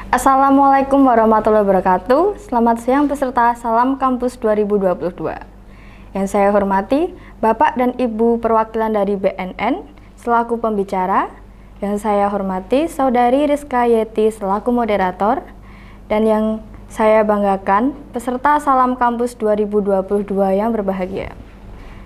Assalamualaikum warahmatullahi wabarakatuh. Selamat siang peserta Salam Kampus 2022. Yang saya hormati Bapak dan Ibu perwakilan dari BNN selaku pembicara. Yang saya hormati Saudari Rizka Yeti selaku moderator. Dan yang saya banggakan peserta Salam Kampus 2022 yang berbahagia.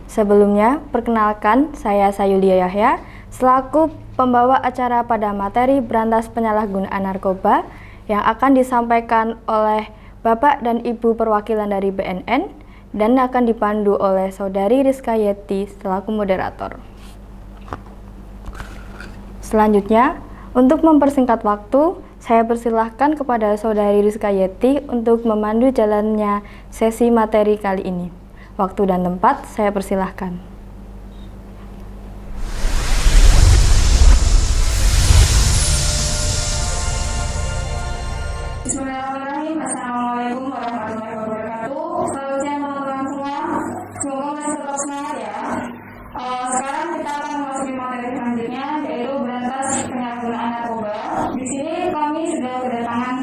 Sebelumnya, perkenalkan saya Sayulia Yahya selaku pembawa acara pada materi berantas penyalahgunaan narkoba yang akan disampaikan oleh Bapak dan Ibu perwakilan dari BNN dan akan dipandu oleh Saudari Rizka Yeti selaku moderator. Selanjutnya, untuk mempersingkat waktu, saya persilahkan kepada Saudari Rizka Yeti untuk memandu jalannya sesi materi kali ini. Waktu dan tempat saya persilahkan. Bismillahirrahmanirrahim. Assalamualaikum warahmatullahi wabarakatuh. Selamat siang teman-teman semua. Semoga masih tetap semangat ya. Sekarang kita akan memasuki materi selanjutnya, yaitu berantas penyalahgunaan narkoba. Di sini kami sudah kedatangan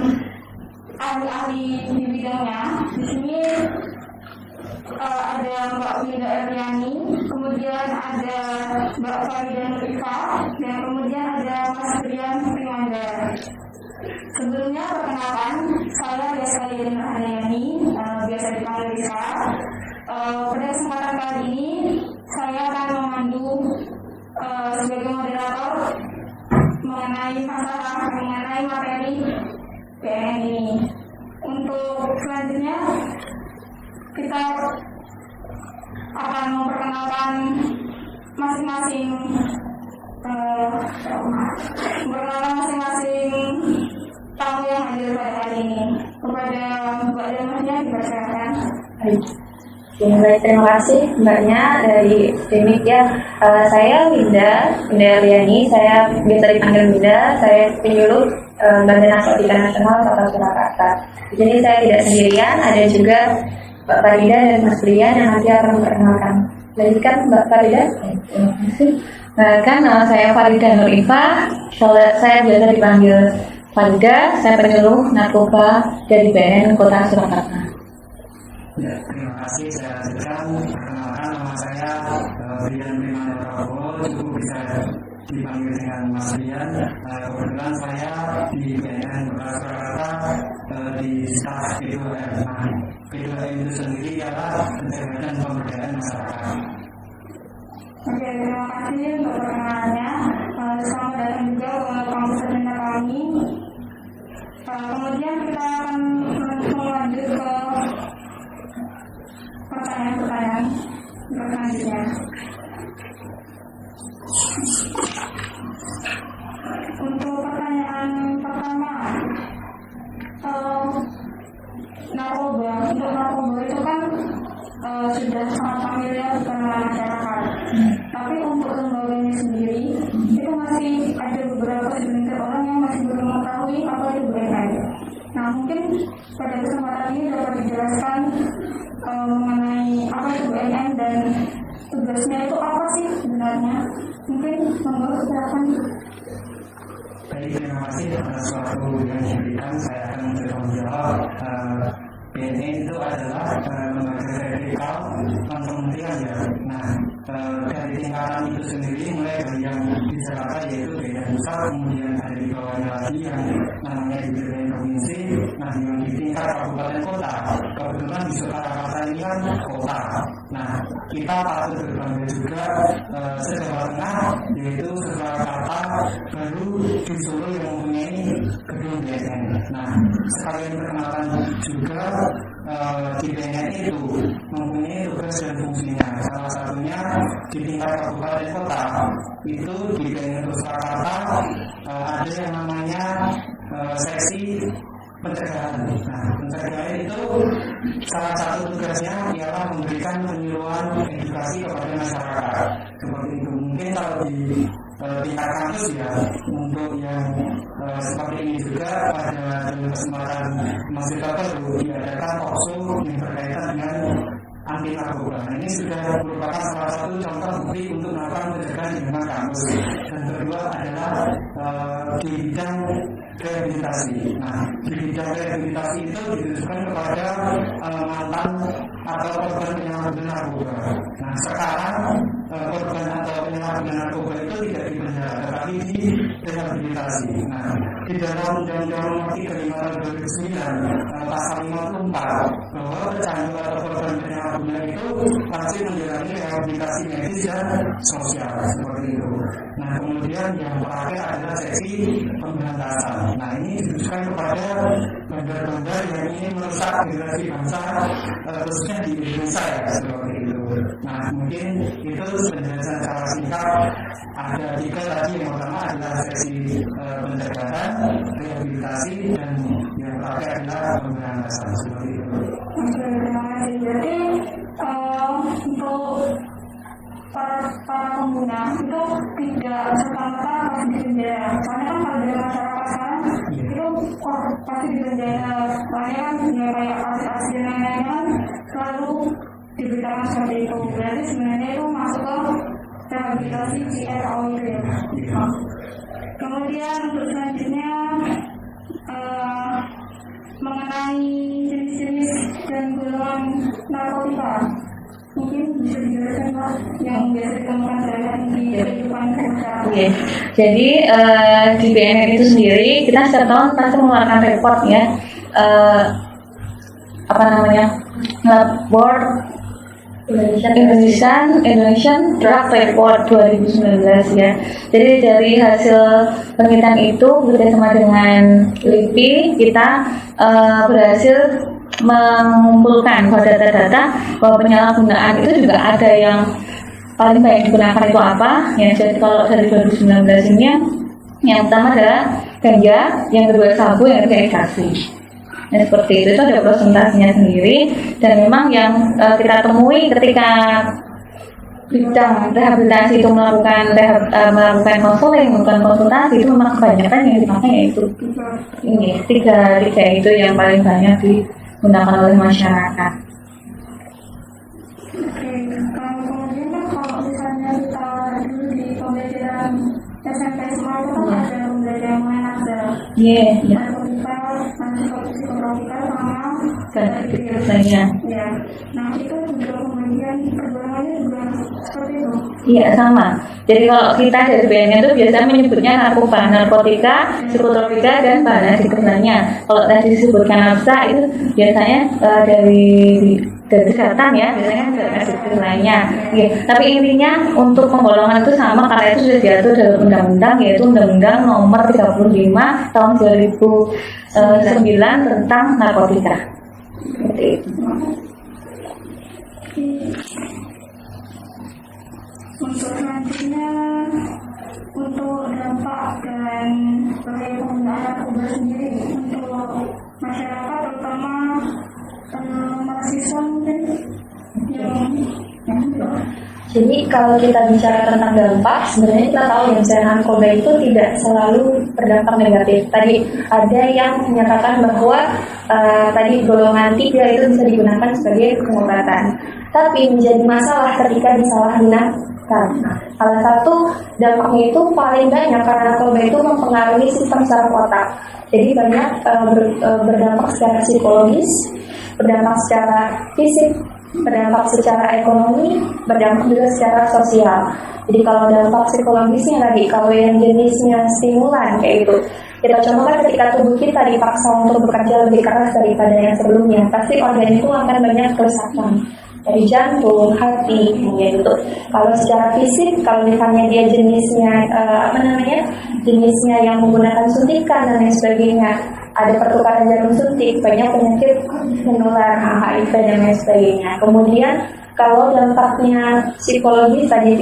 ahli-ahli di bidangnya. Di sini ada Mbak Winda Erliani, kemudian ada Mbak Farida Nurifah, dan kemudian ada Mas Brian Primanda. Sebelumnya perkenalkan, saya Rizka Yeti Nurhandayani, biasa dipanggil Rizka. Pada kesempatan kali ini, saya akan memandu sebagai moderator mengenai materi BNN ini. Untuk selanjutnya, kita akan memperkenalkan masing-masing tamu yang hadir pada hari ini. Kepada Mbak dan Masnya dipersilakan. Baik, terima kasih Mbaknya dari Demik ya. Saya Winda Erliani, saya biasa dipanggil Winda. Saya penyuluh Badan Narkotika Nasional Kota Surakarta. Di sini saya tidak sendirian, ada juga Mbak Farida dan Mas Brian yang nanti akan memperkenalkan. Lanjutkan Mbak Farida. Terima kasih. Nama saya Farida Nurifah. Saya biasa dipanggil Farida, saya penyuluh narkoba dari BNN Kota Surakarta. Ya, terima kasih. Saya lanjutkan. Perkenalkan, nama saya Brian Primanda Prabowo, cukup bisa dipanggil dengan Mas Brian. Kebetulan saya di BNN Kota Surakarta di staf P2M. P2M itu sendiri adalah pencegahan dan pemberdayaan masyarakat. Oke, terima kasih untuk perkenalannya. Selamat datang juga ke kampus agenda kami. Kemudian kita akan lanjut ke pertanyaan-pertanyaan selanjutnya. Untuk pertanyaan pertama, untuk narkoba itu kan sudah sangat familiar di kalangan masyarakat. Tapi untuk lembaganya sendiri, itu masih ada beberapa segelintir orang yang masih belum mengetahui apa itu BNN. Nah, mungkin pada kesempatan ini dapat dijelaskan mengenai apa itu BNN dan tugasnya itu apa sih sebenarnya? Mungkin silakan. Baik, terima kasih atas waktu yang diberikan. Saya akan bertanggung jawab. BNN itu adalah lembaga vertikal kementerian ya. Nah, dari tingkatan itu sendiri mulai dari yang di Jakarta yaitu BNN Pusat, kemudian ada di bawahnya lagi yang namanya di BNN Provinsi, nah yang di tingkat kabupaten kota. Kebetulan di Surakarta ini kan kota. Nah, kita patut berbangga juga se-Jawa Tengah, yaitu Surakarta baru di Solo yang mempunyai gedung BNN. Nah, sekalian perkenalkan juga di BNN itu mempunyai tugas dan fungsinya. Salah satunya di tingkat kabupaten kota itu di BNN Surakarta ada yang namanya seksi pencegahan. Nah, pencegahan itu salah satu tugasnya ialah memberikan penyuluhan edukasi kepada masyarakat. Seperti itu. Mungkin kalau di tingkat kampus ya, untuk yang seperti ini juga pada kesempatan mahasiswa baru diadakan talkshow yang berkaitan dengan anti narkoba. Nah, ini sudah merupakan salah satu contoh bukti untuk melakukan pencegahan di lingkungan kampus. Dan kedua adalah di bidang rehabilitasi. Nah, di bidang rehabilitasi itu ditujukan kepada mantan atau korban penyalahgunaan narkoba. Nah, sekarang korban atau penyalahgunaan narkoba itu tidak di penjara, tetapi di rehabilitasi. Nah, di dalam Undang-Undang Nomor 35 Tahun 2009 Pasal 54 bahwa pecandu atau korban penyalahgunaan itu pasti menjalani rehabilitasi medis dan sosial seperti itu. Nah, kemudian yang terakhir adalah seksi pemberantasan. Nah, ini ditujukan kepada bandar-bandar yang ingin merusak generasi bangsa, khususnya di Indonesia ya, seperti itu. Nah, mungkin itu penjelasan secara singkat. Ada 3 tadi, yang pertama adalah seksi pencegahan, rehabilitasi, dan yang terakhir adalah pemberantasan seperti itu. Oke, terima kasih. Jadi untuk para pengguna itu tidak serta-merta pasti di penjara. Soalnya kan kalau dari masyarakat sekarang itu pasti di penjara. Soalnya kan ya kayak kasus-kasus dan lain-lain kan selalu diberitakan seperti itu. Berarti sebenarnya itu masuk ke rehabilitasi CRO itu ya. Kemudian untuk selanjutnya mengenai jenis-jenis dan golongan narkotika, mungkin bisa dijelaskan Pak yang biasa ditemukan di kehidupan masyarakat. Oke, jadi di BNN itu sendiri kita setiap tahun pasti mengeluarkan report ya, Board Indonesian Drug Report 2019 ya. Jadi dari hasil penelitian itu bekerjasama dengan LIPI kita berhasil mengumpulkan data-data bahwa penyalahgunaan itu juga ada yang paling banyak digunakan itu apa ya. Jadi kalau dari 2019 ini yang pertama adalah ganja, yang kedua sabu, yang ketiga ekstasi. Nah, seperti itu ada presentasinya sendiri, dan memang yang kita temui ketika bidang rehabilitasi itu melakukan konseling, melakukan konsultasi, itu memang kebanyakan yang dipakai yaitu ini tiga itu yang paling banyak digunakan oleh masyarakat. Oke, kemudian kan kalau misalnya kita dulu di pembelajaran SMP SMA itu kan ada pembelajaran mengenai nafsa. Iya. Psikotropika sama Saya. ya. Nah, itu juga kemudian pergolakannya juga seperti itu. Iya, sama. Jadi kalau kita dari BNN itu biasanya menyebutnya narkotika, psikotropika, dan bahan adiktif lainnya. Kalau tadi disebutkan nafsa itu biasanya dari kesehatan ya, biasanya bahan adiktif lainnya. Oke. Tapi intinya untuk penggolongan itu sama karena itu sudah diatur dalam undang-undang, yaitu Undang-Undang Nomor 35 Tahun 2009 tentang narkotika. Seperti itu. Untuk selanjutnya, untuk dampak dan bahaya penggunaan narkoba sendiri untuk masyarakat, terutama mahasiswa mungkin yang Jadi kalau kita bicara tentang dampak, sebenarnya kita tahu ya misalnya narkoba itu tidak selalu berdampak negatif. Tadi ada yang menyatakan bahwa tadi golongan 3 itu bisa digunakan sebagai pengobatan. Tapi menjadi masalah ketika disalahgunakan. Salah satu dampaknya itu paling banyak karena narkoba itu mempengaruhi sistem saraf otak. Jadi banyak berdampak secara psikologis, berdampak secara fisik, berdampak secara ekonomi, berdampak juga secara sosial. Jadi kalau dampak psikologisnya tadi, kalau yang jenisnya stimulan kayak gitu, kita contohkan ketika tubuh kita dipaksa untuk bekerja lebih keras daripada yang sebelumnya, pasti organ itu akan banyak kerusakan dari jantung, hati, gitu. Kalau secara fisik, kalau misalnya dia jenisnya jenisnya yang menggunakan suntikan dan lain sebagainya, ada pertukaran jarum suntik, banyak penyakit menular, HIV dan lain sebagainya. Kemudian kalau dampaknya psikologis tadi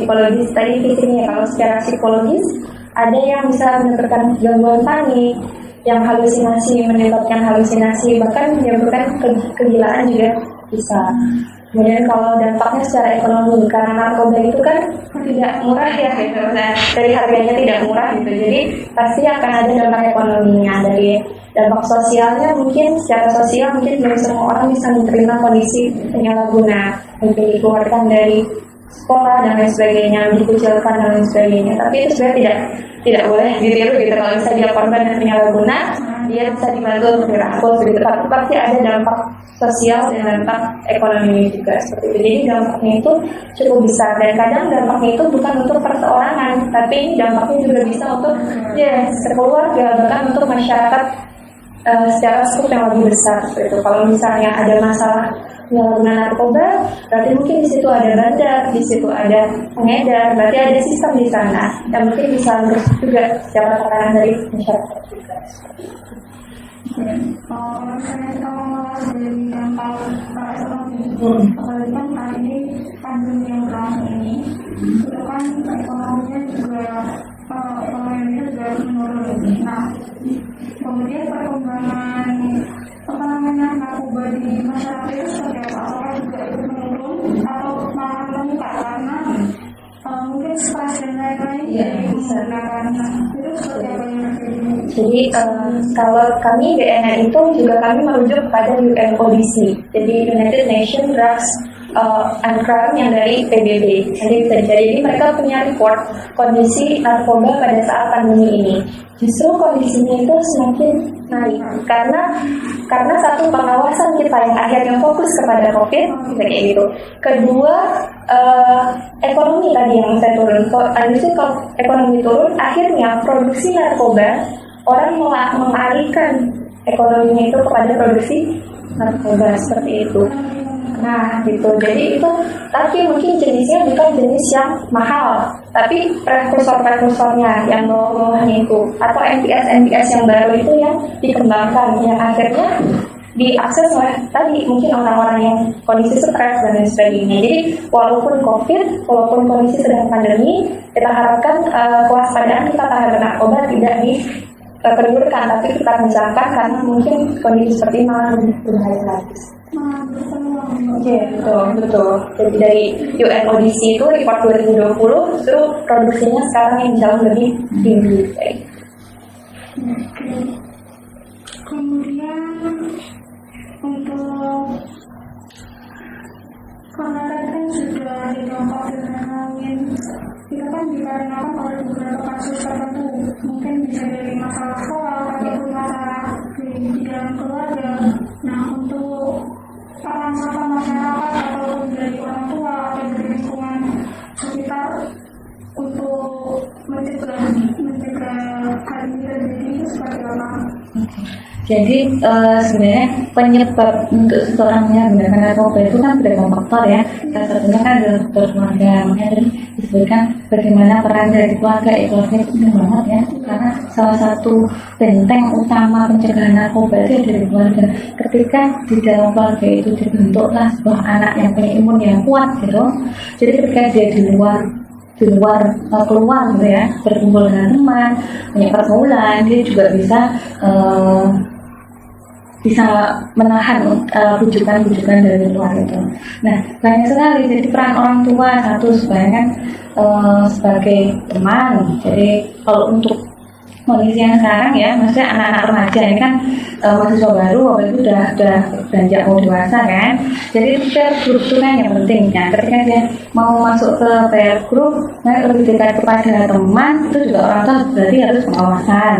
fisiknya, kalau secara psikologis ada yang bisa menyebabkan gangguan panik, yang menyebabkan halusinasi, bahkan menyebabkan kegilaan juga bisa. Kemudian kalau dampaknya secara ekonomi, karena narkoba itu kan tidak murah ya, gitu. Nah, dari harganya tidak murah gitu, jadi pasti akan ada dampak ekonominya. Dari dampak sosialnya mungkin secara sosial mungkin belum semua orang bisa menerima kondisi penyalahguna, mungkin dikeluarkan dari sekolah dan lain sebagainya, dikucilkan dan lain sebagainya. Tapi itu sebenarnya tidak boleh ditiru gitu. Kalau misalnya dia korban dan penyalahguna, dia bisa dibantu untuk dirangkul gitu. Tapi pasti ada dampak sosial dan dampak ekonomi juga seperti itu. Jadi dampaknya itu cukup besar, dan kadang dampaknya itu bukan untuk perseorangan, tapi dampaknya juga bisa untuk sekeluarga, bahkan untuk masyarakat secara skup yang lebih besar seperti itu. Kalau misalnya ada masalah penyalahgunaan narkoba, berarti mungkin di situ ada bandar, di situ ada pengedar, berarti ada sistem di sana yang mungkin bisa merusak juga secara tekanan dari masyarakat juga. Kalau misalnya kita mengulas dari dampak ekonomi, apalagi kan saat ini pandemi yang berlangsung ini, itu kan ekonominya juga menurun. Nah, kemudian perkembangan narkoba di masyarakat itu seperti apa? Apakah juga itu menurun atau malah meningkat karena mungkin stres dan lain-lain dari menggunakan itu seperti apa yang terjadi? Jadi kalau kami BNN itu juga kami merujuk pada UNODC, jadi United Nations Drugs and Crime yang dari PBB. Nanti bisa dicari, jadi mereka punya report kondisi narkoba pada saat pandemi ini. Justru kondisinya itu semakin naik karena satu, pengawasan kita yang akhirnya fokus kepada COVID, kayak gitu. Kedua, ekonomi tadi yang saya turun. Kalau ekonomi turun, akhirnya produksi narkoba, orang mengalihkan ekonominya itu kepada produksi narkoba seperti itu. Nah, gitu. Jadi itu, tapi mungkin jenisnya bukan jenis yang mahal, tapi prekursor-prekursornya yang bawah-bawahnya itu, atau MPS yang baru itu yang dikembangkan, yang akhirnya diakses oleh tadi mungkin orang-orang yang kondisi stres dan lain sebagainya. Jadi walaupun COVID, walaupun kondisi sedang pandemi, kita harapkan kewaspadaan kita terhadap narkoba tidak dikendurkan, tapi kita menjalankan karena mungkin kondisi seperti ini malah lebih berbahaya lagi. Betul. Jadi dari UNODC itu report 2020 itu produksinya sekarang yang jauh lebih tinggi. Kemudian untuk karena tadi kan sudah dampak dan lain-lain, itu kan dikarenakan oleh beberapa kasus tertentu, mungkin bisa dari masalah sekolah ataupun masalah di dalam keluarga. Nah, untuk peran serta masyarakat ataupun dari orang tua atau dari lingkungan sekitar untuk mencegah hal ini terjadi itu seperti apa? Jadi sebenarnya penyebab untuk seseorangnya menggunakan narkoba itu kan beragam faktor ya. Salah satunya kan adalah faktor keluarga. Makanya tadi disebutkan bagaimana peran dari keluarga. Keluarga itu penting banget ya, karena salah satu benteng utama pencegahan narkoba itu dari keluarga. Ketika di dalam keluarga itu dibentuklah sebuah anak yang punya imun yang kuat gitu. Jadi ketika dia di luar keluar gitu ya, berkumpul dengan teman, punya pergaulan, dia juga bisa menahan bujukan dari luar itu. Nah, banyak sekali. Jadi peran orang tua satu sebenarnya sebagai teman. Jadi kalau untuk kondisi yang sekarang ya, maksudnya anak-anak remaja ini kan mahasiswa baru, waktu itu udah beranjak mau dewasa kan. Jadi peer group itu kan yang penting kan. Ketika dia mau masuk ke peer group, lebih dekat kepada teman, itu juga orang tua berarti harus pengawasan.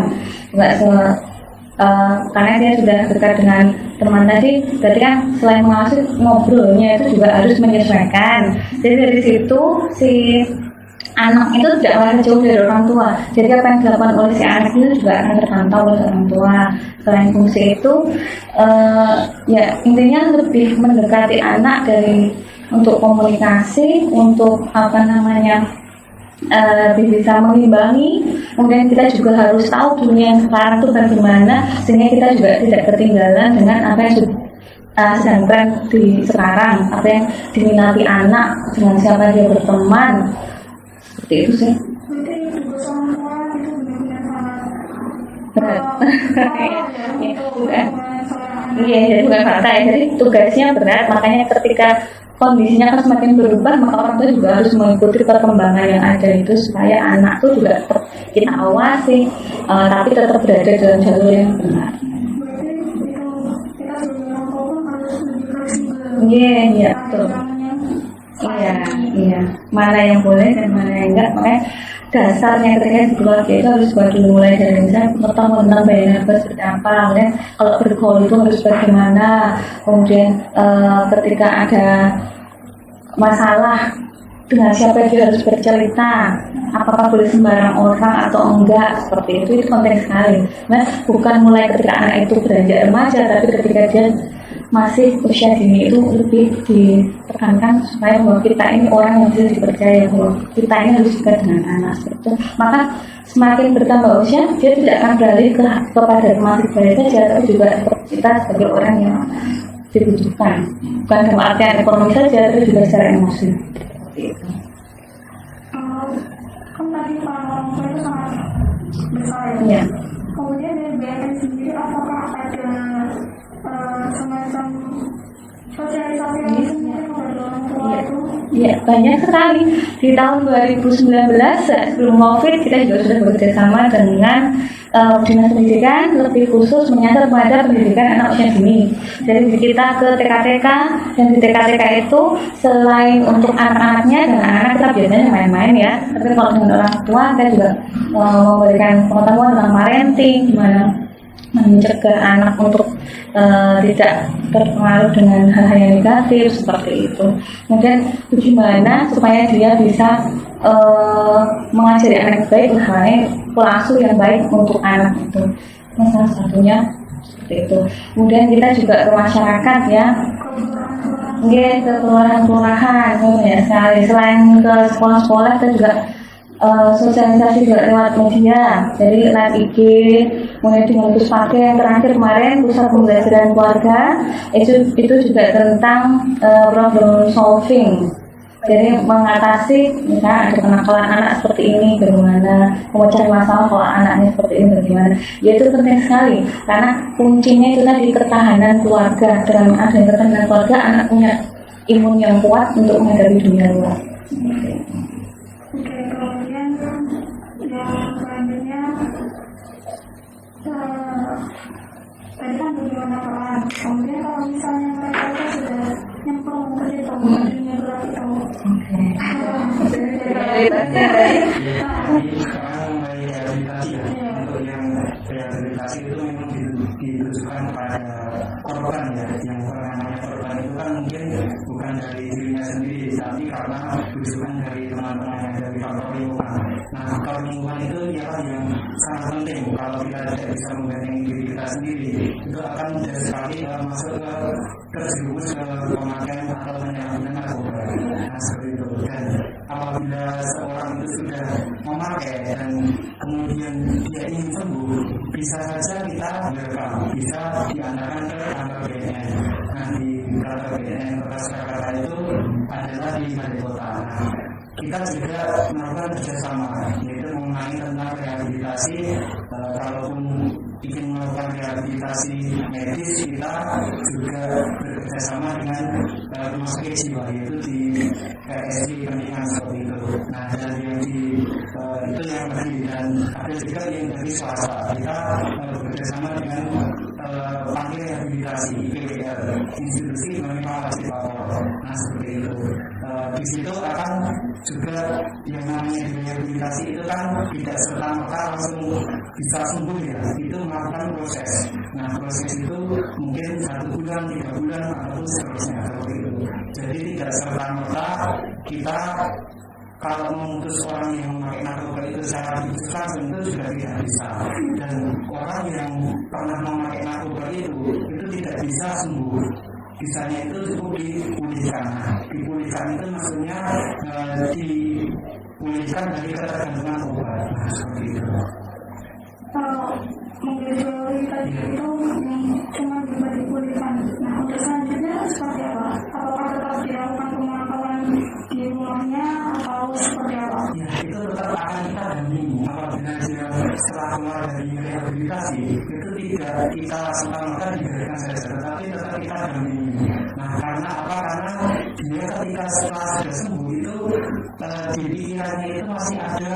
Karena dia sudah dekat dengan teman tadi, berarti kan selain mengawasi, ngobrolnya itu juga harus menyesuaikan. Jadi dari situ si anak itu tidak merasa jauh dari orang tua. Jadi apa yang dilakukan oleh si anak itu juga akan terpantau oleh orang tua. Selain fungsi itu, ya intinya lebih mendekati anak untuk komunikasi, untuk lebih bisa mengimbangi. Kemudian kita juga harus tahu dunia yang sekarang itu bagaimana, sehingga kita juga tidak ketinggalan dengan apa yang sedang tren di sekarang, apa yang diminati anak, dengan siapa dia berteman. Seperti itu sih. Berarti tugas orang tua itu benar-benar Berat. berat. Iya, bukan fakta ya. Jadi tugasnya berat, makanya ketika kondisinya kan semakin berubah, maka orang tua juga harus mengikuti perkembangan yang ada itu supaya anak itu juga tetap kita awasi, tapi tetap berada dalam jalur yang benar. Berarti itu kita sebagai orang tua harus lebih fleksibel. Iya, betul. Namanya Iya, iya. Mana yang boleh dan mana yang enggak. Makanya dasarnya ketika di keluarga itu harus dimulai dari misalnya pengetahuan tentang bayi nafas seperti apa, kemudian kalau bergaul itu harus bagaimana, kemudian ketika ada masalah dengan siapa dia harus bercerita, apakah boleh sembarang orang atau enggak, seperti itu penting sekali. Nah, bukan mulai ketika anak itu beranjak remaja, tapi ketika dia masih usia dini itu lebih ditekankan supaya bahwa kita ini orang yang bisa dipercaya, bahwa kita ini harus dekat dengan anak seperti itu. Maka semakin bertambah usia, dia tidak akan beralih kepada masih bayi saja, tapi juga kita sebagai orang yang dibutuhkan, bukan dalam artian ekonomi saja, tapi juga secara emosi. Seperti itu. Kan tadi orang tua itu sangat besar ya. Iya. Kemudian dari BNN sendiri apakah ada semacam sosialisasi yang sendiri kepada orang tua itu? Iya, banyak sekali. Di tahun 2019 sebelum COVID kita juga sudah bekerja sama dengan Dinas Pendidikan, lebih khusus menyasar pada pendidikan anak usia dini. Jadi kita ke TK-TK, dan di TK-TK itu selain untuk anak-anaknya dan anak-anak kita biasanya main-main ya, tapi kalau dengan orang tua kita juga memberikan pengetahuan tentang parenting, gimana mencegah anak untuk tidak terpengaruh dengan hal-hal yang negatif seperti itu. Kemudian bagaimana supaya dia bisa mengajari anak baik, misalnya pola asuh yang baik untuk anak itu. Nah, salah satunya seperti itu. Kemudian kita juga ke masyarakat ya, ke kelurahan-kelurahan ya sekali. Selain ke sekolah-sekolah kita juga sosialisasi juga lewat media, jadi lewat IG, kemudian dengan Puspake yang terakhir kemarin pusat pembelajaran keluarga itu juga tentang problem solving, jadi mengatasi misalnya ada kenakalan anak seperti ini bagaimana, mencari masalah kalau anaknya seperti ini bagaimana. Ya itu penting sekali karena kuncinya itu tadi ketahanan keluarga. Dengan adanya ketahanan keluarga, anak punya imun yang kuat untuk menghadapi dunia luar. Oke, kemudian yang selanjutnya tadi kan bagaimana peran. Kemudian kalau misalnya mereka itu sudah nyemplung ke situ dunia gelap itu. Jadi sekarang mulai rehabilitasi ya. Untuk yang rehabilitasi itu memang ditujukan kepada korban ya. Yang namanya korban itu kan mungkin bukan dari dirinya sendiri, tapi karena tujuan dari teman-temannya, dari faktor lingkungan. Nah, faktor lingkungan itu ialah yang sangat penting. Kalau kita tidak bisa membentengi diri kita sendiri, itu akan mudah sekali masuk ke terjerumus ke pemakaian atau penyalahgunaan narkoba. Nah, seperti itu. Dan apabila seorang itu sudah memakai dan kemudian dia ingin sembuh, bisa saja kita welcome, bisa diantarkan ke kantor BNN. Nah, di kantor BNN Kota Surakarta itu adalah di Balai Kota. Nah, kita juga melakukan kerjasama, yaitu mengenai tentang rehabilitasi. Kalaupun ingin melakukan rehabilitasi medis, kita juga bekerjasama dengan rumah sakit jiwa, yaitu di RSI Pernikahan seperti itu. Nah, dan yang di itu yang negeri, dan ada juga yang dari swasta. Kita bekerjasama dengan panti rehabilitasi IPWR, institusi penerima wajib lapor. Nah, seperti itu. Di situ akan juga yang namanya rehabilitasi itu kan tidak serta-merta langsung bisa sembuh ya, itu melakukan proses. Nah, proses itu mungkin 1 bulan, 3 bulan ataupun seterusnya seperti itu. Jadi tidak serta-merta kita kalau memutus orang yang memakai narkoba itu secara diputuskan tentu sudah tidak bisa. Dan orang yang pernah memakai narkoba itu tidak bisa sembuh. Bisanya itu cukup dipulihkan. Nah, dipulihkan itu maksudnya dipulihkan dari ketergantungan obat. Nah, seperti itu. Mungkin teori tadi itu yang cuma bisa dipulihkan. Nah, untuk selanjutnya seperti apa? Apakah tetap dilakukan pemantauan di rumahnya atau seperti apa? Ya, itu tetap akan kita dampingi. Apabila dia setelah keluar dari rehabilitasi, itu tidak kita serta-merta diberikan saja, tetapi tetap kita dampingi. Nah, karena apa? Karena dia ketika setelah sudah sembuh itu di pikirannya itu masih ada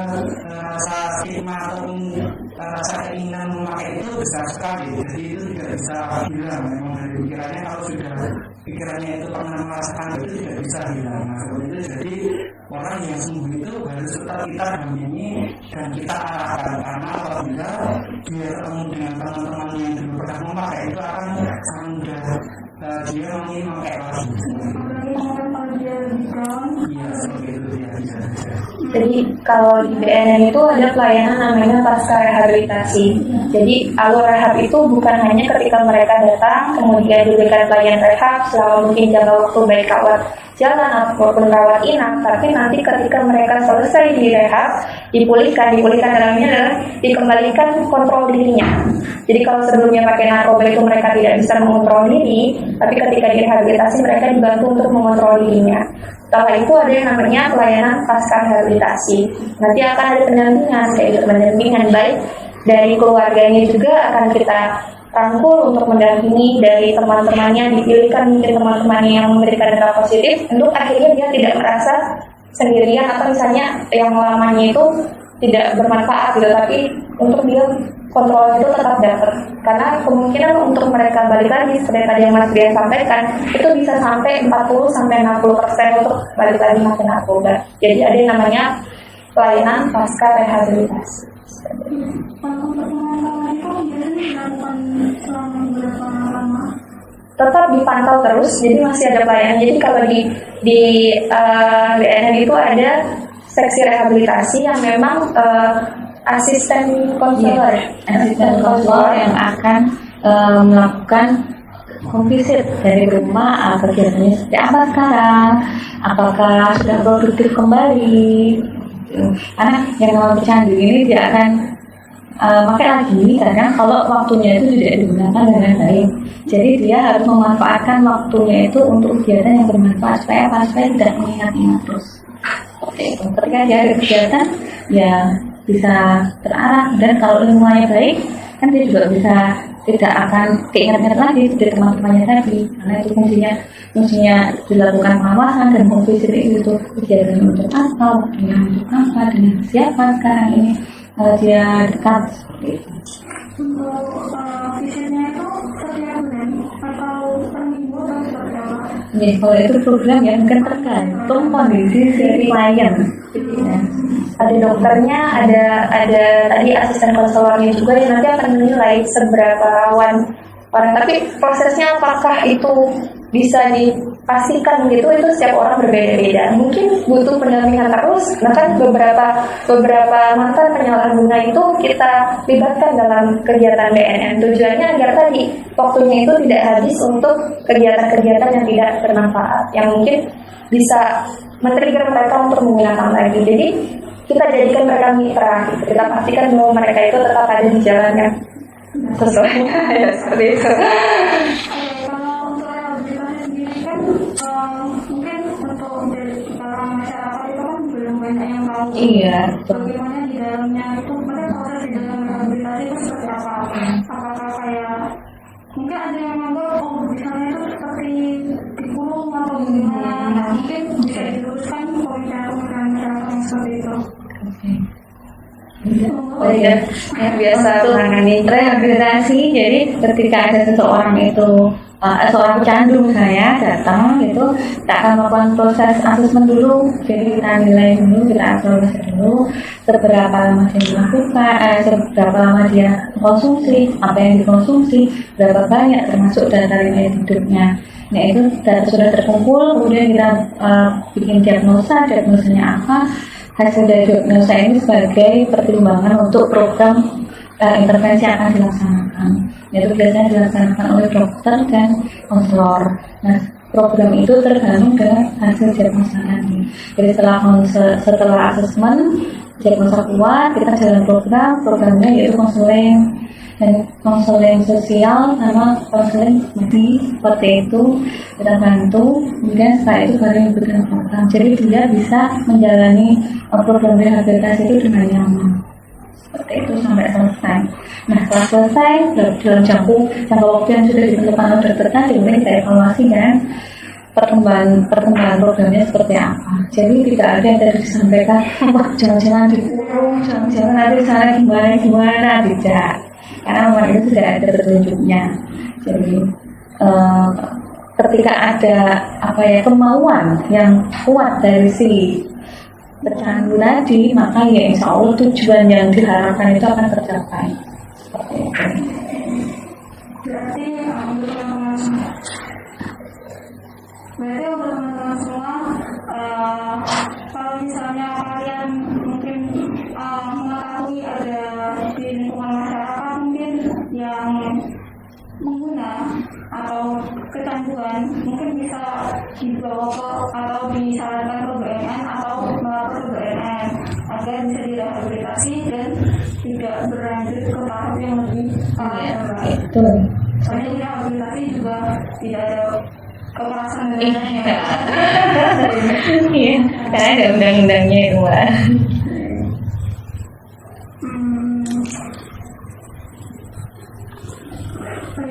rasa stigma ataupun rasa keinginan memakai itu besar sekali. Jadi itu tidak bisa hilang memang dari dari pikirannya. Kalau sudah pikirannya itu pernah merasakan itu tidak bisa hilang. Nah, seperti itu. Jadi orang yang sembuh itu harus tetap kita dampingi dan kita arahkan, karena apabila dia ketemu dengan teman-teman yang dulu pernah memakai itu akan sangat mudah dia ingin memakai lagi. Kalau dia lebih down, Iya, seperti itu dia bisa saja. Jadi kalau di BNN itu ada pelayanan namanya pasca rehabilitasi. Jadi alur rehab itu bukan hanya ketika mereka datang kemudian diberikan pelayanan rehab selama mungkin jangka waktu baik rawat jalan ataupun rawat inap, tapi nanti ketika mereka selesai di rehab dipulihkan dalamnya adalah dikembalikan kontrol dirinya. Jadi kalau sebelumnya pakai narkoba itu mereka tidak bisa mengontrol diri, tapi ketika direhabilitasi mereka dibantu untuk mengontrol dirinya. Setelah itu ada yang namanya pelayanan pasca rehabilitasi. Nanti akan ada pendampingan, yaitu pendampingan baik dari keluarganya juga akan kita rangkul untuk mendampingi, dari teman-temannya dipilihkan mungkin teman-temannya yang memberikan data positif untuk akhirnya dia tidak merasa sendirian atau misalnya yang lamanya itu tidak bermanfaat gitu, tapi untuk dia kontrolnya itu tetap dapat, karena kemungkinan untuk mereka balik lagi seperti tadi yang Mas Brian sampaikan itu bisa sampai 40-60% untuk balik lagi makin narkoba. Jadi ada yang namanya pelayanan pasca rehabilitasi. untuk pemantauan itu biasanya dilakukan selama berapa lama? Tetap dipantau terus, jadi masih ada pelayanan. Jadi kalau di BNN itu ada seksi rehabilitasi yang memang asisten konselor, asisten konselor yang akan melakukan home visit dari rumah, kegiatannya seperti apa sekarang, apakah sudah produktif kembali. Karena yang namanya pecandu ini dia akan pakai lagi karena kalau waktunya itu tidak digunakan dengan baik. Jadi dia harus memanfaatkan waktunya itu untuk kegiatan yang bermanfaat supaya tidak mengingat-ingat terus. Oke, ketika dia ada kegiatan ya bisa terarah, dan kalau lingkungannya baik kan dia juga bisa tidak akan keinget-inget lagi dari teman-temannya tadi, karena itu fungsinya dilakukan pengawasan dan memvisiti itu kegiatan untuk apa, waktunya untuk apa, dengan siapa sekarang ini dia dekat seperti itu. Untuk visitnya itu setiap bulan atau per minggu atau seperti apa? Ya, kalau itu program yang mungkin tergantung kondisi si klien. Ya. Ada dokternya, ada tadi asisten konselornya juga yang nanti akan menilai seberapa rawan orang. Tapi prosesnya apakah itu bisa dipastikan gitu, itu setiap orang berbeda-beda. Mungkin butuh pendampingan terus. Nah kan beberapa mantan penyalahguna itu kita libatkan dalam kegiatan BNN. Tujuannya agar tadi waktunya itu tidak habis untuk kegiatan-kegiatan yang tidak bermanfaat, yang mungkin bisa men-trigger mereka untuk menggunakan lagi. Jadi kita jadikan mereka mitra, gitu. Kita pastikan bahwa mereka itu tetap ada di jalan yang sesuai. Ya seperti itu. Kalau untuk rehabilitasi sendiri kan mungkin untuk dari kalangan masyarakat itu kan belum banyak yang tahu. Iya. Bagaimana di dalamnya itu, mungkin proses di dalam rehabilitasi itu seperti apa? Apakah kayak mungkin ada yang menganggap misalnya itu seperti dikurung atau bagaimana? Nah, mungkin bisa diluruskan pemikiran masyarakat yang seperti itu. Oh iya, yang biasa menangani Rehabilitasi, jadi ketika ada seseorang itu seorang pecandu misalnya datang gitu, kita akan melakukan proses asesmen dulu. Jadi kita nilai dulu, kita evaluasi dulu seberapa lama dia dilakukan, seberapa lama dia konsumsi, apa yang dikonsumsi, berapa banyak, termasuk data riwayat hidupnya. Nah itu data sudah terkumpul, kemudian kita bikin diagnosanya apa. Hasil dari diagnosa ini sebagai pertimbangan untuk program intervensi yang akan dilaksanakan. Yaitu biasanya dilaksanakan oleh dokter dan konselor. Nah, program itu tergantung dengan hasil diagnosa tadi. Jadi setelah asesmen diagnosa kuat, kita jalan programnya yaitu konseling dan konseling sosial sama konseling medis, seperti itu kita bantu. Kemudian setelah itu baru diberikan program, jadi dia bisa menjalani program rehabilitasi itu dengan nyaman, seperti itu sampai selesai. Nah setelah selesai dalam jangka waktu yang sudah ditentukan oleh dokter tadi, kemudian kita evaluasi kan perkembangan programnya seperti apa. Jadi tidak ada yang tadi disampaikan, wah jangan-jangan dikurung, jangan-jangan nanti sana gimana, tidak. Karena memang itu sudah ada petunjuknya. Jadi eh, ketika ada kemauan yang kuat dari si pecandu tadi, maka ya insya Allah tujuan yang diharapkan itu akan tercapai. Seperti itu. Berarti untuk teman-teman semua, kalau misalnya kalian mungkin mengetahui ada di lingkungan masyarakat mungkin yang mengguna atau kecanduan, mungkin bisa dibawa ke atau disarankan ke BNN atau melapor ke BNN agar bisa direhabilitasi dan tidak berlanjut ke tahap yang lebih parah. Betul. Soalnya di rehabilitasi juga tidak ada kekerasan dan lain-lainnya. Iya, karena ada undang-undangnya itu, Mbak.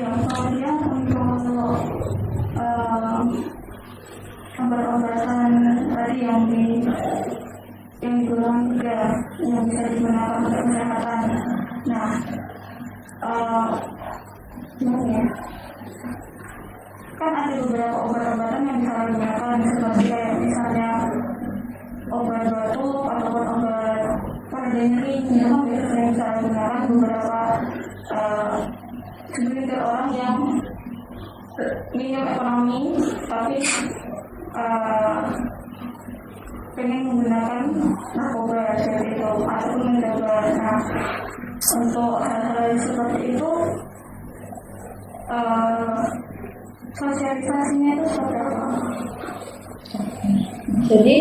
Kemudian untuk obat-obatan tadi yang di golongan 3 yang bisa digunakan untuk kesehatan. Nah, gimana ya? Kan ada beberapa obat-obatan yang bisa digunakan seperti kayak misalnya obat batuk ataupun obat pada nyeri, itu kan biasanya bisa digunakan beberapa segelintir orang yang minim ekonomi tapi pengen menggunakan narkoba seperti itu ataupun mencoba. Nah, untuk hal-hal seperti itu sosialisasinya itu seperti apa? Jadi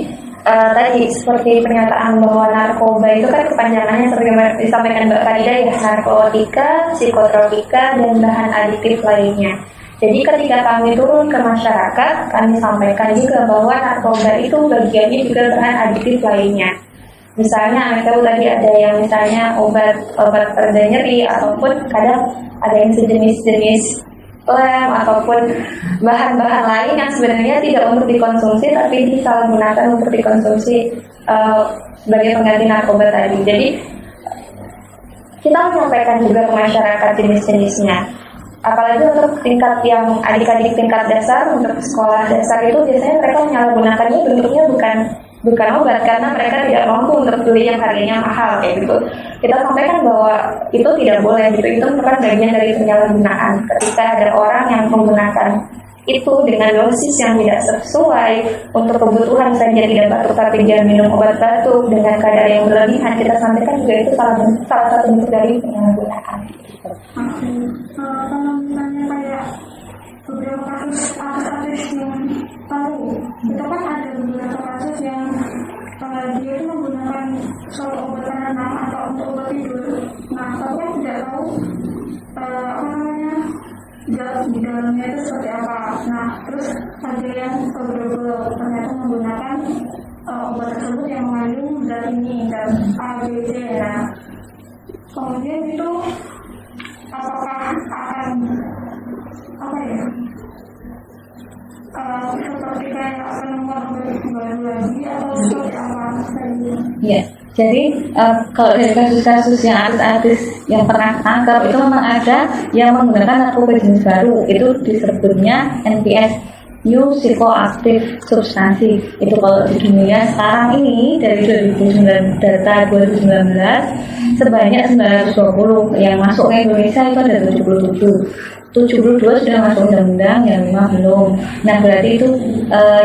tadi seperti pernyataan bahwa narkoba itu kan kepanjangannya seperti disampaikan Mbak Farida ya, narkotika, psikotropika, dan bahan adiktif lainnya. Jadi ketika kami turun ke masyarakat, kami sampaikan juga bahwa narkoba itu bagiannya juga bahan adiktif lainnya. Misalnya, kita tadi ada yang misalnya obat pereda nyeri ataupun kadang ada yang sejenis-jenis lem ataupun bahan-bahan lain yang sebenarnya tidak untuk dikonsumsi tapi disalahgunakan untuk dikonsumsi sebagai pengganti narkoba tadi. Jadi kita menyampaikan juga ke masyarakat jenis-jenisnya. Apalagi untuk tingkat yang adik-adik tingkat dasar, untuk sekolah dasar itu biasanya mereka menyalahgunakannya bentuknya bukan obat karena mereka tidak mampu untuk beli yang harganya mahal kayak gitu. Kita sampaikan bahwa itu tidak boleh gitu, itu merupakan bagian dari penyalahgunaan. Ketika ada orang yang menggunakan itu dengan dosis yang tidak sesuai untuk kebutuhan saja, tidak batuk tapi dia minum obat batuk dengan kadar yang berlebihan, kita sampaikan juga itu salah satu bentuk dari penyalahgunaan. Kalau misalnya kayak beberapa kasus artis yang tahu, itu kan ada beberapa kasus yang dia itu menggunakan suatu obat penenang atau untuk obat tidur. Nah, tapi kan tidak tahu di dalamnya itu seperti apa. Nah, terus ada yang beberapa ternyata menggunakan obat tersebut yang mengandung zat ini dan A, B, C. Nah, kemudian itu apakah akan seperti kayak penemuan obat baru lagi atau seperti apa? Ya, jadi kalau dari kasus-kasus yang artis-artis yang pernah tangkap itu memang ada yang menggunakan narkoba jenis baru, itu disebutnya NPS, New Psychoactive Substansi. Itu kalau di dunia sekarang ini dari 2019, data 2019 sebanyak 920, yang masuk ke Indonesia itu ada 72 sudah masuk undang-undang, yang 5 belum. Nah, berarti itu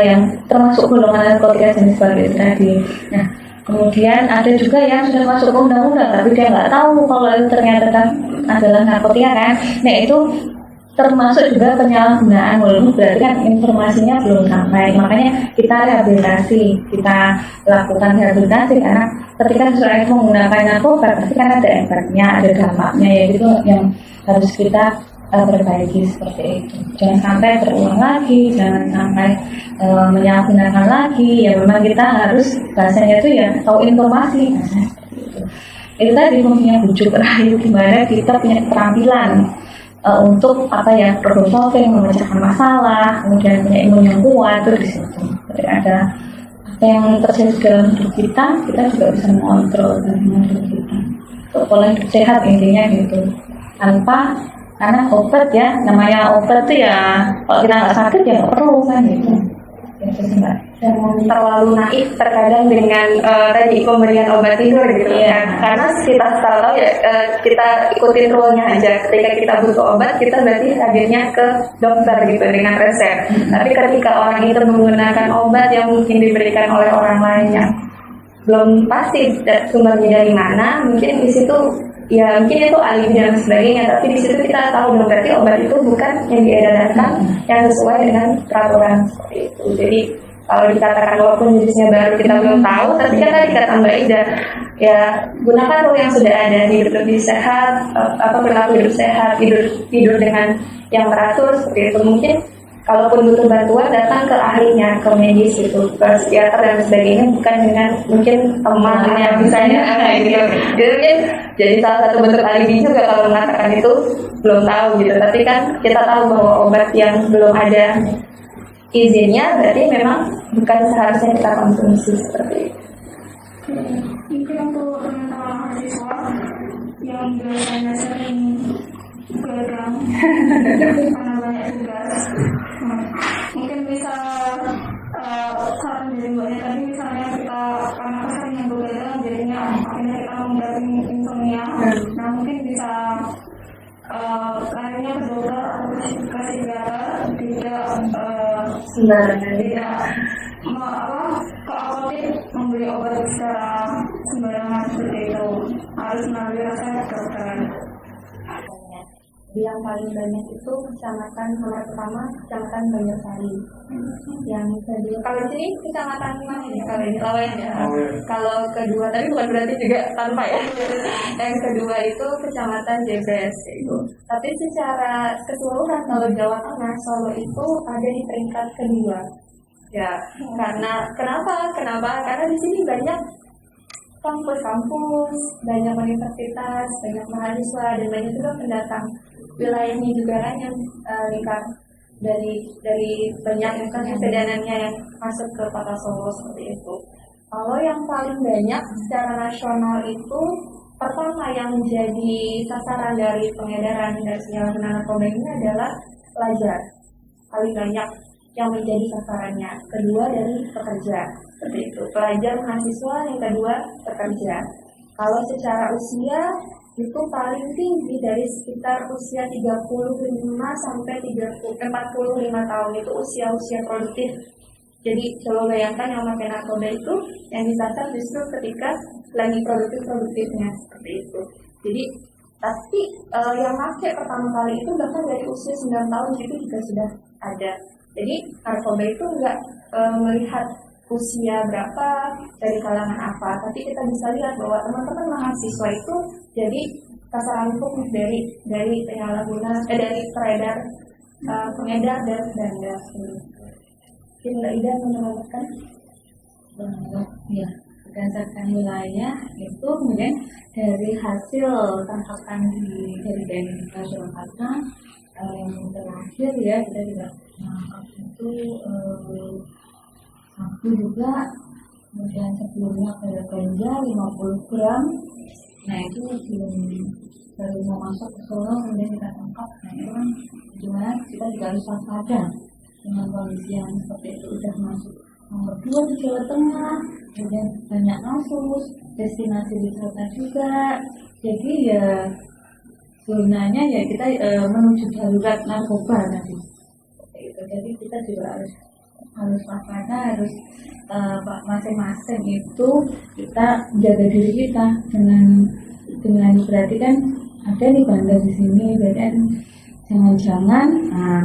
yang termasuk golongan narkotika jenis baru itu tadi. Nah, kemudian ada juga yang sudah masuk ke undang-undang tapi dia nggak tahu kalau itu ternyata adalah narkotika kan. Nah, itu termasuk juga penyalahgunaan, walaupun berarti kan informasinya belum sampai. Makanya kita rehabilitasi, kita lakukan rehabilitasi karena ketika seseorang itu menggunakan narkoba pasti kan ada efeknya, ada dampaknya, ya gitu yang harus kita perbaiki seperti itu. Jangan sampai terulang lagi, jangan sampai menyalahgunakan lagi. Ya memang kita harus bahasanya itu ya tahu informasi. Nah, itu tadi fungsinya bujuk rayu, gimana kita punya keterampilan untuk problem solving, memecahkan masalah, kemudian punya imun yang kuat itu di situ. Jadi ada apa yang terjadi dalam hidup kita juga bisa mengontrol dalam hidup kita. Pola hidup sehat intinya gitu, tanpa Karena obat ya, namanya obat tuh ya kalau kita nggak sakit ya nggak perlu kan gitu. Gitu sih Mbak. Jangan terlalu naif terkadang dengan tadi pemberian obat tidur gitu kan, karena kita tahu ya kita ikutin rule-nya aja. Ketika kita butuh obat, kita berarti hadirnya ke dokter gitu dengan resep. Tapi ketika orang itu menggunakan obat yang mungkin diberikan oleh orang lain yang belum pasti sumbernya dari mana, mungkin di situ ya mungkin itu alibi dan sebagainya, tapi di situ kita tahu dong berarti obat itu bukan yang diedarkan yang sesuai dengan peraturan seperti itu. Jadi kalau dikatakan walaupun jenisnya baru kita belum tahu, tapi kan tadi kata Mbak Ida ya gunakan rule yang sudah ada, hidup lebih sehat, apa perilaku hidup sehat, tidur dengan yang teratur seperti itu. Mungkin kalaupun butuh bantuan datang ke ahlinya, ke medis gitu, ke psikiater dan sebagainya, bukan dengan mungkin teman yang misalnya gitu. Jadi mungkin jadi salah satu bentuk alibi juga kalau mengatakan itu belum tahu gitu. Tapi kan kita tahu bahwa obat yang belum ada izinnya berarti memang bukan seharusnya kita konsumsi seperti itu. Mungkin untuk teman-teman mahasiswa yang biasanya sering begadang karena banyak tugas, mungkin bisa saran dari mbaknya tadi, misalnya kita karena keseringan begadang jadinya akhirnya kita mengalami insomnia. Nah mungkin bisa larinya ke dokter atau ke psikiater, tidak Sembarangan tidak ke apotek membeli obat secara sembarangan seperti itu, harus melalui resep dokter. Yang paling banyak itu kecamatan nomor pertama kecamatan Banjarsari. Yang kedua kalau di sini kecamatan mana ya? Kalau ini Lawen ya. Kalau kedua tapi bukan berarti juga tanpa ya. Yang kedua itu kecamatan Jebres itu. Tapi secara keseluruhan kalau Jawa Tengah Solo itu ada di peringkat kedua. Ya, karena kenapa? Karena di sini banyak kampus-kampus, banyak universitas, banyak mahasiswa, dan banyak juga pendatang. Wilayah ini juga kan yang lingkar dari banyak instansi dananya yang masuk ke Kota Solo seperti itu. Kalau yang paling banyak secara nasional itu pertama yang menjadi sasaran dari pengedaran dan penyalahgunaan narkoba ini adalah pelajar, paling banyak yang menjadi sasarannya. Kedua dari pekerja, seperti itu. Pelajar, mahasiswa, yang kedua pekerja. Kalau secara usia itu paling tinggi dari sekitar usia 35 sampai 45 tahun, itu usia-usia produktif. Jadi coba bayangkan yang pakai narkoba itu yang disasar justru ketika lagi produktifnya seperti itu. Jadi tapi yang pakai pertama kali itu bahkan dari usia 9 tahun itu juga sudah ada. Jadi narkoba itu enggak melihat usia berapa, dari kalangan apa, tapi kita bisa lihat bahwa teman-teman mahasiswa itu jadi sasaran empuk dari penyalahguna, dari peredar, pengedar dan bandar. Mungkin Mbak Ida menambahkan? Ya, berdasarkan wilayah itu kemudian dari hasil tangkapan dari BNN Surakarta yang terakhir ya kita juga menangkap itu satu juga, kemudian sebelumnya pada ganja 50 gram. Nah itu baru mau masuk ke Solo kemudian kita tangkap. Nah itu kan gimana kita juga harus waspada dengan kondisi yang seperti itu. Udah masuk nomor 2 di Jawa Tengah, kemudian banyak kasus, destinasi wisata juga. Jadi ya sebenarnya ya kita menuju darurat narkoba tadi. Jadi kita juga harus waspada, harus masing-masing itu kita jaga diri kita dengan berarti kan ada nih bandar di sini, dan jangan-jangan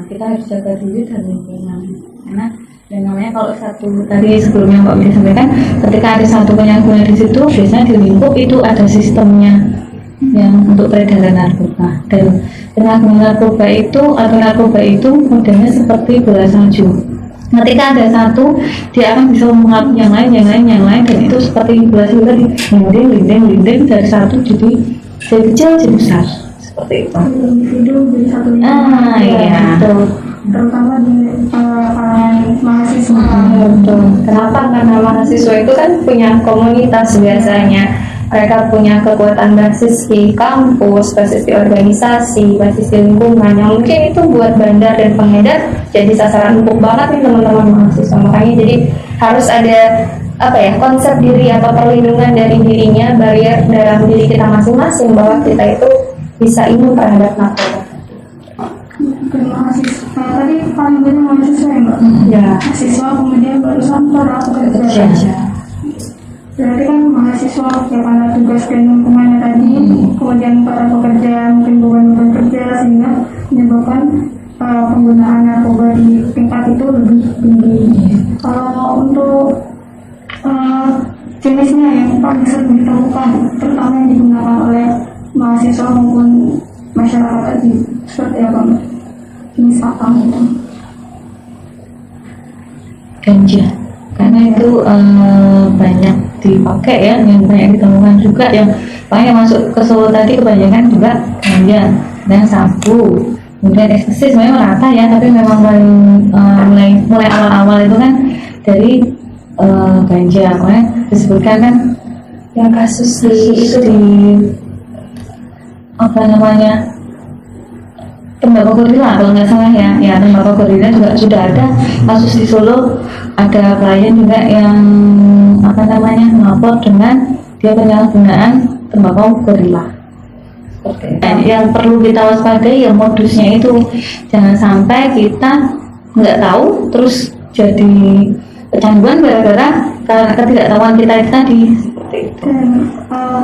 kita harus jaga diri dan lingkungan. Karena yang namanya kalau satu tadi sebelumnya Mbak Mira sampaikan, ketika ada satu penyalahguna di situ biasanya di lingkup itu ada sistemnya yang untuk peredaran narkoba. Dan penyalahguna narkoba itu modelnya seperti bola salju. Ketika ada satu, dia akan bisa mengaku yang lain, dan itu seperti bola salju tadi, linding dari satu jadi kecil jadi besar seperti itu. Individu jadi satu Iya. terutama di kalangan mahasiswa. Betul. Kenapa? Karena mahasiswa itu kan punya komunitas biasanya. mereka punya kekuatan basis di kampus, basis di organisasi, basis di lingkungan, yang mungkin itu buat bandar dan pengedar jadi sasaran empuk banget nih teman-teman mahasiswa. Makanya jadi harus ada konsep diri atau perlindungan dari dirinya, barrier dalam diri kita masing-masing bahwa kita itu bisa imun terhadap narkoba. Terima kasih. Tadi paling banyak mahasiswa ya Mbak? Ya. Mahasiswa kemudian barusan para pekerja. Berarti kan mahasiswa yang ada tugas dan lingkungannya tadi, kemudian para pekerja mungkin bukan bekerja sehingga menyebabkan penggunaan narkoba di tingkat itu lebih tinggi. Kalau untuk jenisnya yang paling sering ditemukan, terutama yang digunakan oleh mahasiswa maupun masyarakat tadi, seperti apa Mbak? Jenis apa itu? Ganja, karena itu banyak dipakai ya, yang banyak ditemukan juga, yang paling masuk ke Solo tadi kebanyakan juga ganja dan sabu, kemudian ekstasi sebenarnya merata ya, tapi memang mulai awal-awal itu kan dari ganja, makanya disebutkan kan Yang kasus itu di tembakau gorila kalau nggak salah ya tembakau gorila juga sudah ada kasus di Solo, ada klien juga yang melapor dengan dia penyalahgunaan tembakau gorila. Yang perlu kita waspadai ya modusnya itu, jangan sampai kita nggak tahu terus jadi kecanduan gara-gara karena ketidaktahuan kita itu tadi, seperti itu. Dan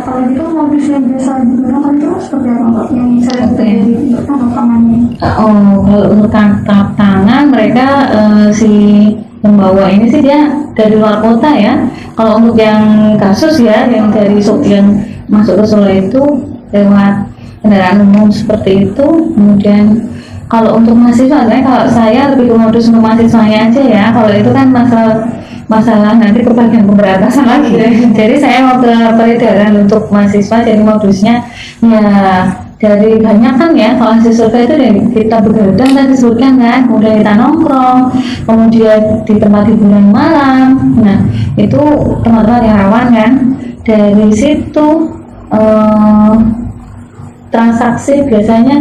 kalau gitu modus yang biasa digunakan itu seperti apa Mbak? Yang saya terjadi untuk tangkap tangannya. Kalau untuk tangkap tangan mereka si pembawa ini sih dia dari luar kota ya. Kalau untuk yang kasus ya yang dari yang masuk ke Solo itu lewat kendaraan umum seperti itu. Kemudian kalau untuk mahasiswa, kalau saya lebih ke modus untuk mahasiswanya aja ya. Kalau itu kan masalah nanti ke bagian pemberantasan lagi. Jadi saya mau ke peredaran untuk mahasiswa, jadi modusnya ya dari banyak kan ya. Kalau hasil survei itu dari kita begadang tadi disebutkan kan, kemudian kita nongkrong, kemudian di tempat hiburan malam. Nah itu teman-teman yang rawan kan. Dari situ transaksi biasanya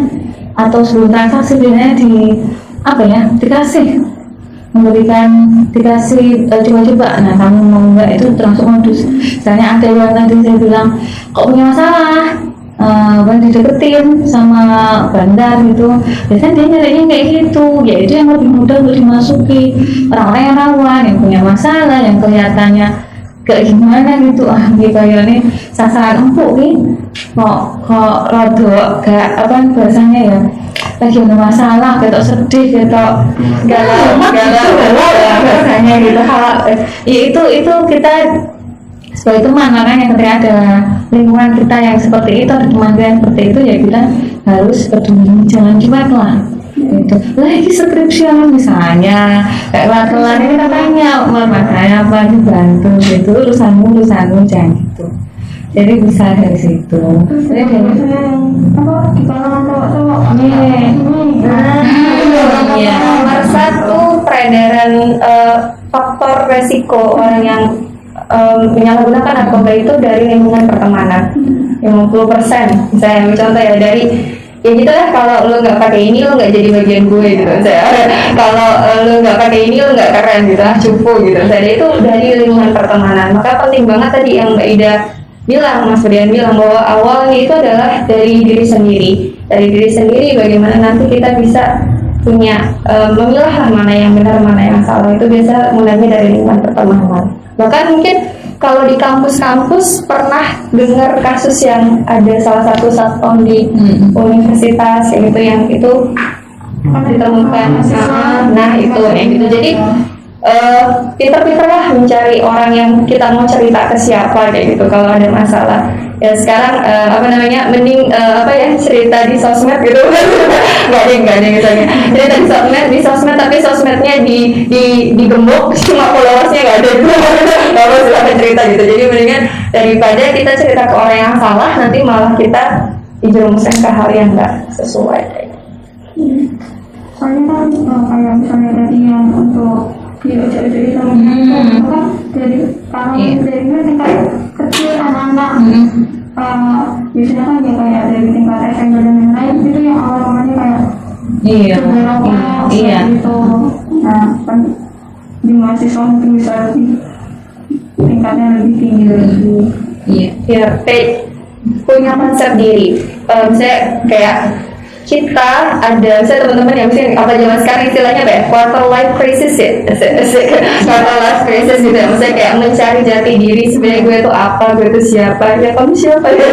atau sebelum transaksi biasanya dikasih coba-coba. Nah kamu mau nggak, itu termasuk modus. Misalnya ada yang tadi saya bilang kok punya masalah dideketin sama bandar gitu, biasanya dia nyarinya kayak gitu, yaitu yang lebih mudah untuk dimasuki orang-orang yang rawan, yang punya masalah, yang kelihatannya kayak gimana gitu, kayaknya sasaran empuk nih, kok rodok gak bahasanya ya, lagi ada masalah, ketok sedih, ketok galau bahasanya gitu. Ya itu kita sebagai teman, makanya ketika ada lingkungan kita yang seperti itu, ada teman kita yang seperti itu, ya kita harus peduli, jangan cuek lah gitu. Lagi skripsian misalnya kayak kelar ini kita tanya makanya apa dibantu gitu, urusanmu jangan gitu. Jadi bisa dari situ. Jadi di kalangan cowok-cowok. Iya. Nomor satu, peredaran faktor resiko orang yang menyalahgunakan narkoba itu dari lingkungan pertemanan 50%. Misalnya contoh ya dari ya gitu lah, kalau lo nggak pakai ini lo nggak jadi bagian gue gitu. Kalau lo nggak pakai ini lo nggak keren gitu lah, cupu gitu. Jadi itu dari lingkungan pertemanan. Maka penting banget tadi yang Mbak Ida bilang, Mas Brian bilang bahwa awalnya itu adalah dari diri sendiri. Dari diri sendiri bagaimana nanti kita bisa punya memilah mana yang benar mana yang salah, itu biasa mulainya dari lingkungan pertemanan. Bahkan mungkin kalau di kampus-kampus pernah dengar kasus yang ada salah satu satpam di universitas yang itu ditemukan. Nah itu yang gitu. Jadi pinter-pinter lah mencari orang yang kita mau cerita ke siapa kayak gitu kalau ada masalah. Ya sekarang mending cerita di sosmed gitu. nggak ada misalnya cerita di sosmed tapi sosmednya digembok, cuma followersnya nggak ada gitu. Kalau silahkan cerita gitu. Jadi mendingan daripada kita cerita ke orang yang salah, nanti malah kita dijerumuskan ke hal yang nggak sesuai kayak gitu. Soalnya kan kayak misalnya tadi yang untuk diucap-ucap sama kan dari tingkat kecil anak-anak biasanya kan ya kayak dari tingkat SMP dan lain-lain itu yang awal-awalnya kayak Iya, iya. gitu. Nah kan di mahasiswa mungkin bisa lebih tingkatnya lebih tinggi lagi. Iya. Ya, kayak punya konsep diri. Misalnya kayak kita ada, misalnya teman-teman yang mungkin apa zaman sekarang istilahnya apa ya, quarter life crisis ya, quarter life crisis gitu ya. Misalnya kayak mencari jati diri, sebenarnya gue itu apa, gue itu siapa, ya kamu siapa ya.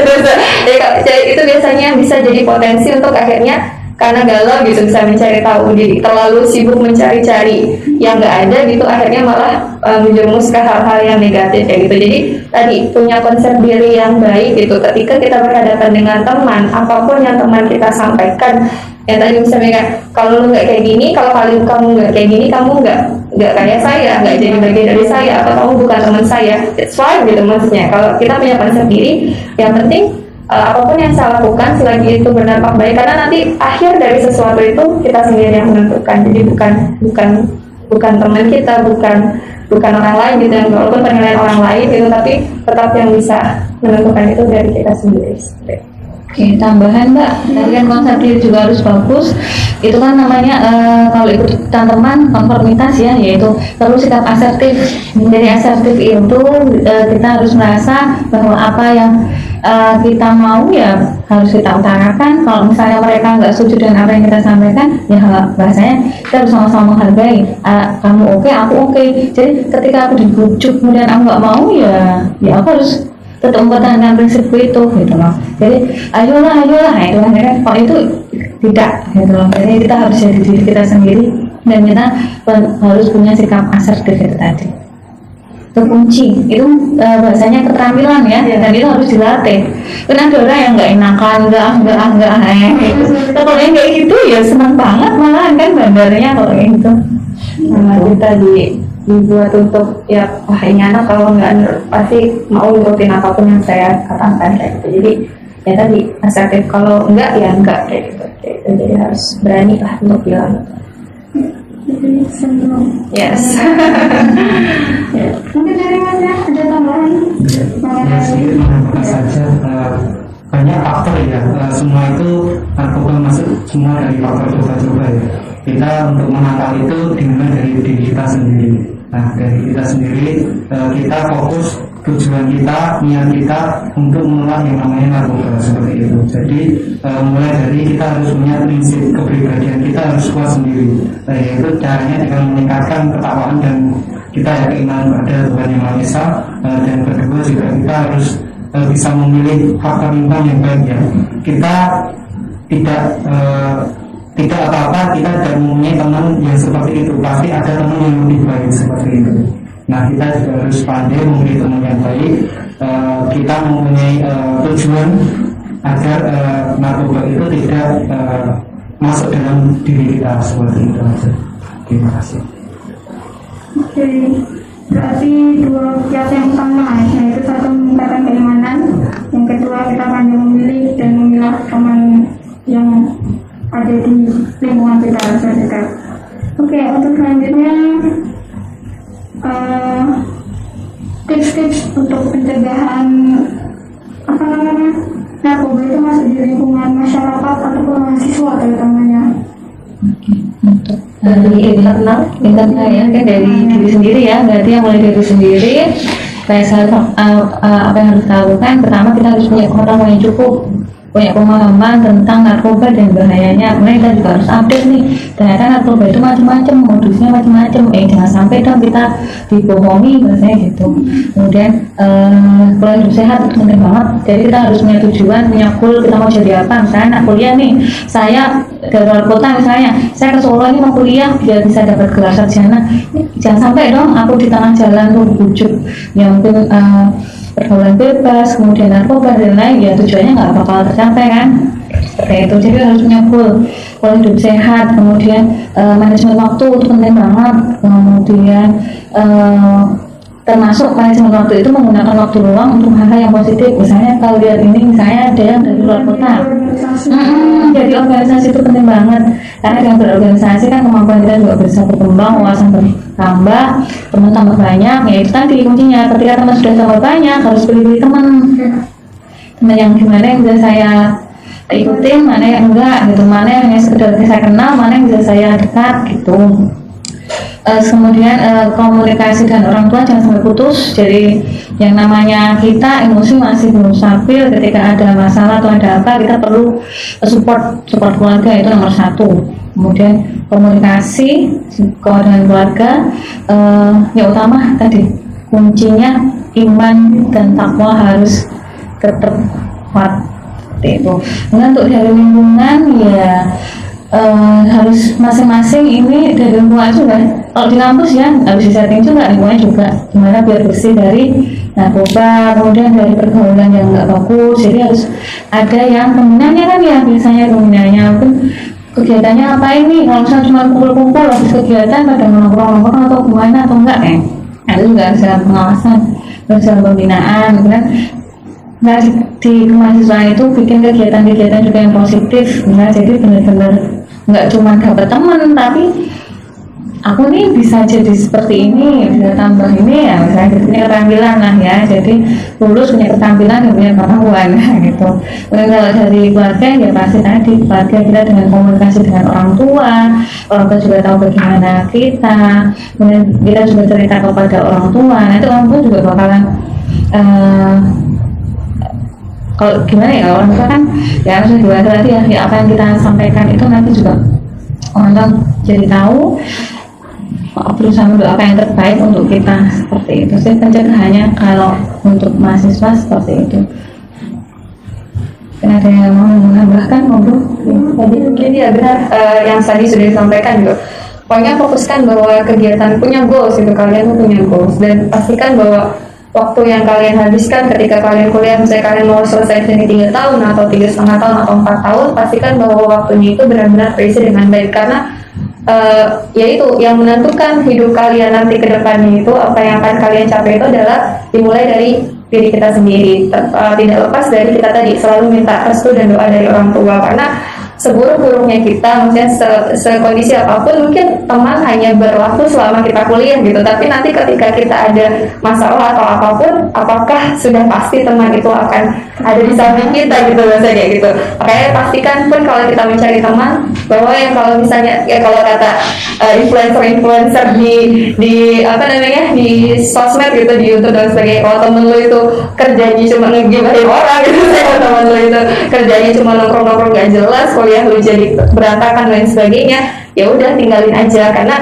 Ya, itu biasanya bisa jadi potensi untuk akhirnya karena galau gitu bisa mencari tahu diri, terlalu sibuk mencari-cari yang nggak ada gitu, akhirnya malah menjerumus ke hal-hal yang negatif kayak gitu. Jadi tadi punya konsep diri yang baik gitu, ketika kita berhadapan dengan teman, apapun yang teman kita sampaikan, yang tadi misalnya kayak, kalau lu nggak kayak gini, kalau kamu nggak kayak gini, kamu nggak kayak saya, nggak jadi bagian dari saya, atau kamu bukan teman saya, it's fine gitu maksudnya. Kalau kita punya konsep diri, yang penting apapun yang saya lakukan selagi itu berdampak baik, karena nanti akhir dari sesuatu itu kita sendiri yang menentukan. Jadi bukan teman kita, bukan orang lain gitu, yang walaupun penilaian orang lain gitu, tapi tetap yang bisa menentukan itu dari kita sendiri. Oke, tambahan Mbak, tadi kan konsep diri juga harus bagus. Itu kan namanya kalau ikutan teman konformitas ya, yaitu perlu sikap asertif. Jadi asertif itu kita harus merasa bahwa apa yang kita mau ya harus kita utarakan. Kalau misalnya mereka nggak setuju dengan apa yang kita sampaikan, ya bahasanya kita harus sama-sama menghargai. Kamu oke, aku oke. Jadi ketika aku dibujuk kemudian aku nggak mau, ya aku harus tetap mempertahankan prinsipku itu gitu loh. Jadi ayolah nah, itu kan kalau itu tidak gitu loh. Jadi kita harus jadi diri kita sendiri dan kita harus punya sikap asertif itu tadi. Itu kunci, itu bahasanya keterampilan ya, dan itu harus dilatih. Karena ada orang yang nggak enakan, enggak kalau yang kayak gitu ya senang banget malah kan bandarnya kalau kayak gitu. Kita dibuat untuk ya, wah ini anak kalau nggak pasti mau nurutin apapun yang saya katakan kayak gitu. Jadi ya tadi asertif, kalau enggak ya enggak kayak gitu. Jadi harus berani lah untuk bilang. Jadi senang. Yes. Mungkin dari Mas ya ada tambahan? Ya sedikit menambahkan saja, banyak faktor ya, semua itu narkoba masuk semua dari faktor coba-coba ya. Kita untuk menangkal itu dimulai dari diri kita sendiri. Nah dari kita sendiri, kita fokus tujuan kita, niat kita untuk menolak yang namanya narkoba seperti itu. Jadi mulai dari kita harus punya prinsip kepribadian, kita harus kuat sendiri. Yaitu caranya dengan meningkatkan ketakwaan dan kita yakin pada Tuhan Yang Maha Esa. Dan kedua juga kita harus bisa memilih faktor lingkungan yang baik ya. Kita tidak apa-apa, kita tidak mempunyai teman yang seperti itu, pasti ada teman yang lebih baik seperti itu. Nah kita juga harus pandai memilih teman yang baik. Kita mempunyai tujuan agar narkoba itu tidak masuk dalam diri kita seperti itu. Terima kasih. Oke, berarti dua kiat yang utama, yaitu satu meningkatkan keimanan, yang kedua kita pandai memilih dan memilah teman yang ada di lingkungan kita terdekat. Oke, untuk selanjutnya tips-tips untuk pencegahan narkoba itu masuk di lingkungan masyarakat ataupun mahasiswa terutamanya. Untuk dari internal ya, kan dari diri sendiri ya, berarti yang mulai dari sendiri. Kayak saya apa yang harus kita lakukan, pertama kita harus punya pengetahuan yang cukup, punya pemahaman tentang narkoba dan bahayanya. Kemudian kita juga harus update nih, ternyata narkoba itu macam-macam, modusnya macam-macam. Jangan sampai dong kita dibohongi bahasanya gitu. Kemudian pola hidup sehat itu penting banget. Jadi kita harus punya tujuan, punya goal, kita mau jadi apa. Misalnya anak kuliah nih, saya dari luar kota misalnya, saya ke Solo ini mau kuliah biar bisa dapat gelar sarjana. Jangan sampai dong aku di tengah jalan tuh bujuk yang mungkin pergaulan bebas, kemudian narkoba dan lain, ya tujuannya nggak bakal tercapai kan, seperti itu. Jadi harus punya goal, pola hidup sehat, kemudian manajemen waktu itu penting banget, kemudian termasuk manajemen waktu itu menggunakan waktu luang untuk hal-hal yang positif. Misalnya kalau lihat ini, misalnya ada yang dari luar kota. Jadi organisasi itu penting banget, karena dengan berorganisasi kan kemampuan kita juga bisa berkembang, wawasan bertambah, teman tambah banyak. Ya itu tadi kuncinya, ketika teman sudah tambah banyak harus pilih teman yang gimana yang bisa saya ikutin, mana yang enggak gitu, mana yang sekedar saya kenal, mana yang bisa saya dekat gitu. Kemudian komunikasi dengan orang tua jangan sampai putus. Jadi yang namanya kita emosi masih belum stabil, ketika ada masalah atau ada apa kita perlu support keluarga, itu nomor satu. Kemudian komunikasi dengan keluarga, yang utama tadi kuncinya iman dan takwa harus tetap kuat itu. Kemudian untuk dari lingkungan ya harus masing-masing ini dari lingkungan juga. Kalau di kampus ya harus disetting juga lingkungan juga gimana biar bersih dari narkoba, kemudian dari pergaulan yang nggak bagus. Jadi harus ada yang peminatnya kan ya, biasanya peminatnya mungkin kegiatannya apa ini, kalau misalnya cuma kumpul-kumpul habis kegiatan pada nongkrong-nongkrong atau gimana atau enggak itu juga harus dalam pengawasan, harus dalam pembinaan kan. Nah di kemahasiswaan itu bikin kegiatan-kegiatan juga yang positif, nah jadi benar-benar nggak cuma dapat teman tapi aku nih bisa jadi seperti ini, bisa tambah ini ya, misalnya punya keterampilan lah ya, jadi lulus punya keterampilan dan punya pengetahuan gitu. Kemudian kalau dari keluarga ya pasti tadi keluarga kita dengan komunikasi dengan orang tua juga tahu bagaimana kita, kemudian kita juga cerita kepada orang tua, nanti orang tua juga bakalan kalau gimana ya, orang tua kan ya harus dewasa tadi ya, apa yang kita sampaikan itu nanti juga orang tua jadi tahu, berusaha untuk apa yang terbaik untuk kita, seperti itu sih pencegahannya kalau untuk mahasiswa seperti itu. Ada yang mau menambahkan ngobrol? Mungkin ya benar yang tadi sudah disampaikan gitu. Pokoknya fokuskan bahwa kegiatan punya goals itu, kalian punya goals, dan pastikan bahwa waktu yang kalian habiskan ketika kalian kuliah, misalnya kalian mau selesai ini 3 tahun atau 3,5 tahun atau 4 tahun, pastikan bahwa waktunya itu benar-benar terisi dengan baik, karena yaitu yang menentukan hidup kalian nanti ke depannya itu apa yang akan kalian capai itu adalah dimulai dari diri kita sendiri. Tidak lepas dari kita tadi selalu minta restu dan doa dari orang tua, karena seburuk-buruknya kita, maksudnya sekondisi apapun, mungkin teman hanya berlaku selama kita kuliah gitu, tapi nanti ketika kita ada masalah atau apapun, apakah sudah pasti teman itu akan ada di samping kita gitu, misalnya kayak gitu. Makanya pastikan pun kalau kita mencari teman, bahwa yang kalau misalnya ya kalau kata influencer di apa namanya di sosmed gitu, di YouTube dan sebagainya, kalau temen lu itu kerjanya cuma ngegibahin orang gitu, kalau temen lu itu kerjanya cuma nongkrong-nongkrong gak jelas, kuliah lu jadi berantakan dan sebagainya, ya udah tinggalin aja. Karena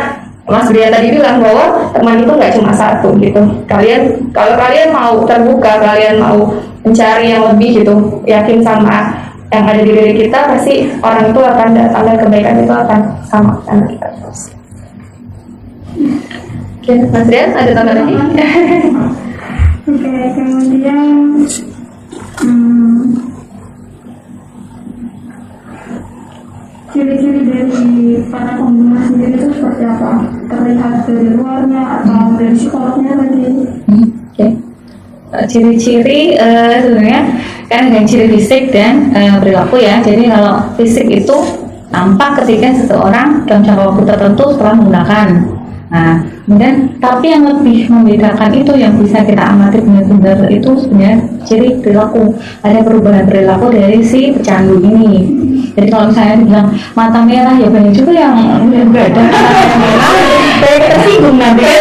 Mas Bria tadi bilang bahwa teman itu nggak cuma satu gitu. Kalau kalian mau terbuka, kalian mau mencari yang lebih gitu, yakin sama yang ada di diri kita, pasti orang itu akan datang dan kebaikan itu akan sama sama kita terus. Oke, Mas Rian ada tambah lagi? Oke, kemudian ciri-ciri dari para pengguna sendiri itu seperti apa? Terlihat dari luarnya atau dari psikolognya tadi? Oke. Ciri-ciri sebenarnya kan ada ciri fisik dan perilaku ya. Jadi kalau fisik itu tampak ketika seseorang dalam jangka waktu tertentu setelah menggunakan. Nah, kemudian tapi yang lebih membedakan itu yang bisa kita amati benar-benar itu sebenarnya ciri perilaku. Ada perubahan perilaku dari si pecandu ini. Jadi kalau misalnya dibilang mata merah, ya banyak juga yang enggak ada kayak tersinggung nanti kan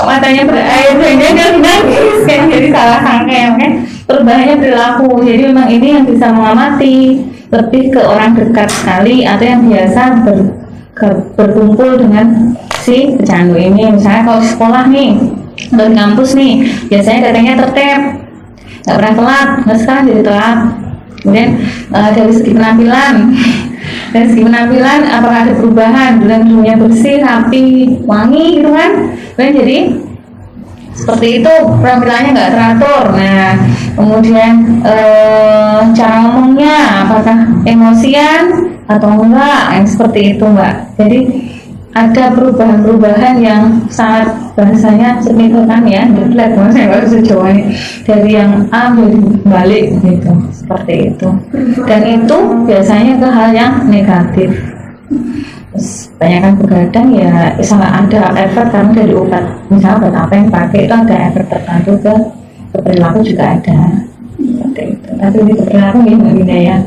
matanya berair, dia nangis kan, jadi salah sangka ya kan. Perubahannya perilaku, jadi memang ini yang bisa mengamati lebih ke orang dekat sekali atau yang biasa berkumpul dengan si pecandu ini. Misalnya kalau di sekolah nih atau di kampus nih, biasanya datangnya tertib, nggak pernah telat, nggak sekarang jadi telat. Kemudian dari segi penampilan apakah ada perubahan, dunia bersih, rapi, wangi gitu kan. Kemudian jadi seperti itu, penampilannya nggak teratur. Nah kemudian cara ngomongnya apakah emosian atau enggak, yang seperti itu Mbak. Jadi ada perubahan-perubahan yang sangat bahasanya signifikan ya, dilihat saya bahasa Jawa ini, dari yang A menjadi balik gitu, seperti itu. Dan itu biasanya ke hal yang negatif. Terus banyakkan begadang ya sangat ada efek karena dari obat, misalnya obat apa yang pakai itu ada efek tertentu ke perilaku juga ada, seperti itu. Tapi di perilaku ini nggak beda ya.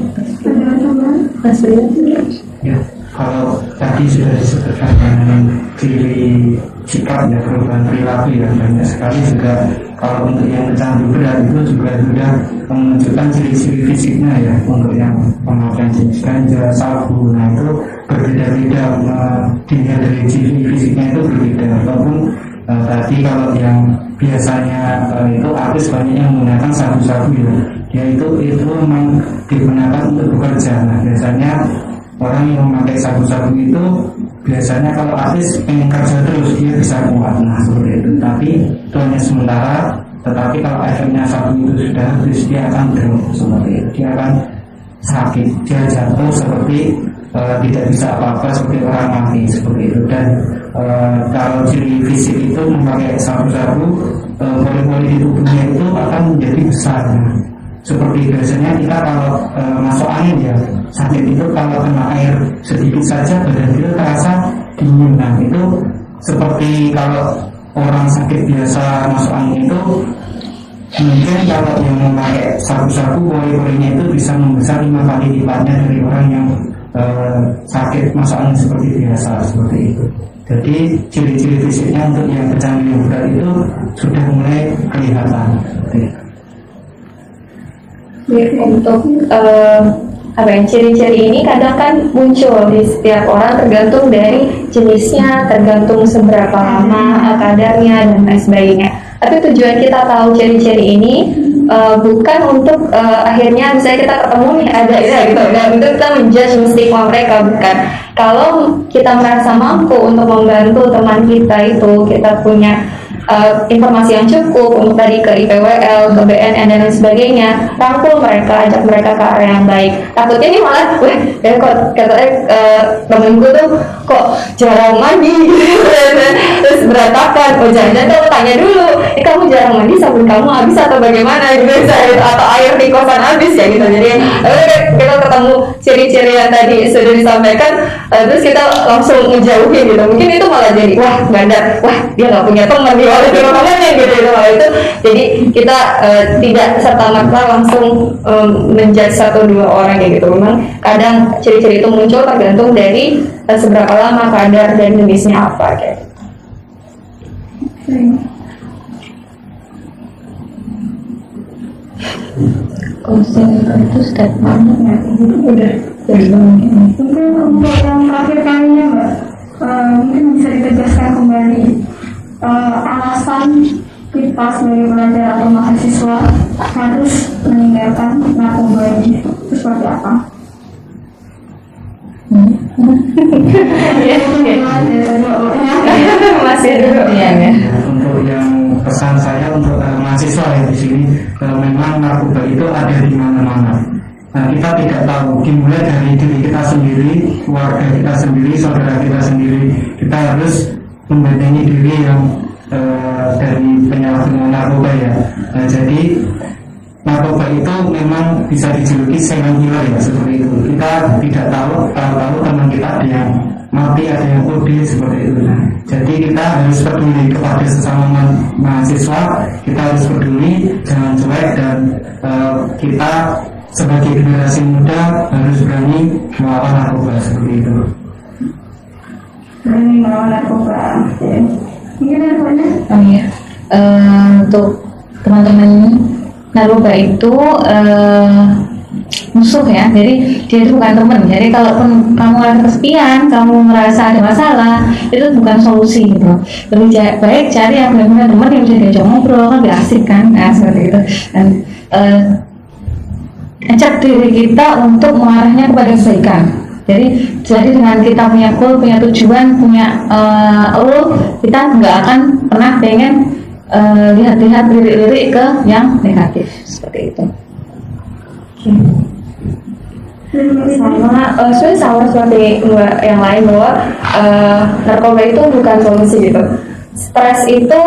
Ya, kalau tadi sudah disebutkan dengan ciri sikap ya, perubahan perilaku ya, banyak sekali juga. Kalau untuk yang pecandu berat itu juga sudah menunjukkan ciri-ciri fisiknya ya. Untuk yang pemakaian jenis ganja, sabu, nah itu berbeda-beda, dilihat dari ciri fisiknya itu berbeda. Walaupun tadi kalau yang biasanya itu artis banyak yang menggunakan sabu-sabu ya, dia itu memang digunakan untuk bekerja. Nah biasanya orang yang memakai sabu-sabu itu biasanya kalau artis pengen kerja terus dia bisa kuat, nah seperti itu. Tapi itu hanya sementara. Tetapi kalau efeknya sabu itu sudah habis, dia akan drop seperti itu. Dia akan sakit, dia jatuh seperti tidak bisa apa-apa, seperti orang mati seperti itu. Dan kalau ciri fisik itu memakai sabu-sabu, pori-pori di tubuhnya itu akan menjadi besar. Seperti biasanya kita kalau masuk angin ya, sakit itu kalau kena air sedikit saja badan kita terasa dingin. Nah itu seperti kalau orang sakit biasa masuk angin itu, mungkin kalau yang memakai sabu-sabu pori-porinya itu bisa membesar 5 kali lipatnya dari orang yang sakit masuk angin seperti biasa, seperti itu. Jadi ciri-ciri fisiknya untuk yang pecandu yang berat itu sudah mulai kelihatan. Untuk ciri-ciri ini kadang kan muncul di setiap orang tergantung dari jenisnya, tergantung seberapa lama kadarnya dan lain sebagainya. Tapi tujuan kita tahu ciri-ciri ini bukan untuk akhirnya misalnya kita ketemu nih ada ya gitu, dan untuk kita menjudge stigma mereka, bukan. Kalau kita merasa mampu untuk membantu teman kita itu, kita punya informasi yang cukup untuk tadi ke IPWL, ke BNN dan lain sebagainya, rangkul mereka, ajak mereka ke area yang baik. Takutnya nih malah, temenku tuh kok jarang mandi, terus berantakan. Oh jangan tuh tanya dulu, kamu jarang mandi, sabun kamu habis atau bagaimana gitu, atau air di kosan habis ya gitu. Jadi kita ketemu ciri-ciri yang tadi sudah disampaikan, terus kita langsung ngejauhin gitu. Mungkin itu malah jadi wah bandar, wah dia nggak punya teman di oleh teman-temannya gitu itu. Jadi kita tidak serta-merta langsung menjudge 1-2 orang kayak gitu. Memang kadang ciri-ciri itu muncul tergantung dari seberapa lama, kadar dan jenisnya apa kayak. Konsen itu statementnya udah Mungkin untuk yang terakhir kalinya Mbak, mungkin bisa ditegaskan kembali alasan kita sebagai pelajar atau mahasiswa harus meninggalkan narkoba ini itu seperti apa? Masih dulu ya. Untuk yang pesan saya untuk mahasiswa ya di sini, memang narkoba itu ada di mana-mana. Nah kita tidak tahu, dimulai dari diri kita sendiri, keluarga kita sendiri, saudara kita sendiri. Kita harus membentengi diri yang dari penyalahgunaan narkoba ya. Nah, jadi narkoba itu memang bisa dijuluki silent killer ya, seperti itu. Kita tidak tahu teman kita ada yang mati, ada yang kode seperti itu. Nah, jadi kita harus peduli kepada sesama mahasiswa, kita harus peduli, jangan cuek, dan kita sebagai generasi muda harus berani melawan narkoba seperti itu. Berani melawan narkoba. Mungkin ada banyak. Oh iya, untuk teman-teman narkoba itu musuh ya, jadi dia itu bukan teman. Jadi kalaupun kamu ada kesepian, kamu merasa ada masalah, itu bukan solusi gitu. Lebih baik cari yang benar-benar teman yang bisa diajak ngobrol, kan lebih asik kan, nah seperti itu. Dan ajak diri kita untuk mengarahnya kepada kebaikan. Jadi dengan kita punya goal, punya tujuan, punya kita nggak akan pernah pengen lihat-lihat lirik-lirik ke yang negatif seperti itu. Sebenarnya sama seperti yang lain bahwa narkoba itu bukan solusi gitu. Stres itu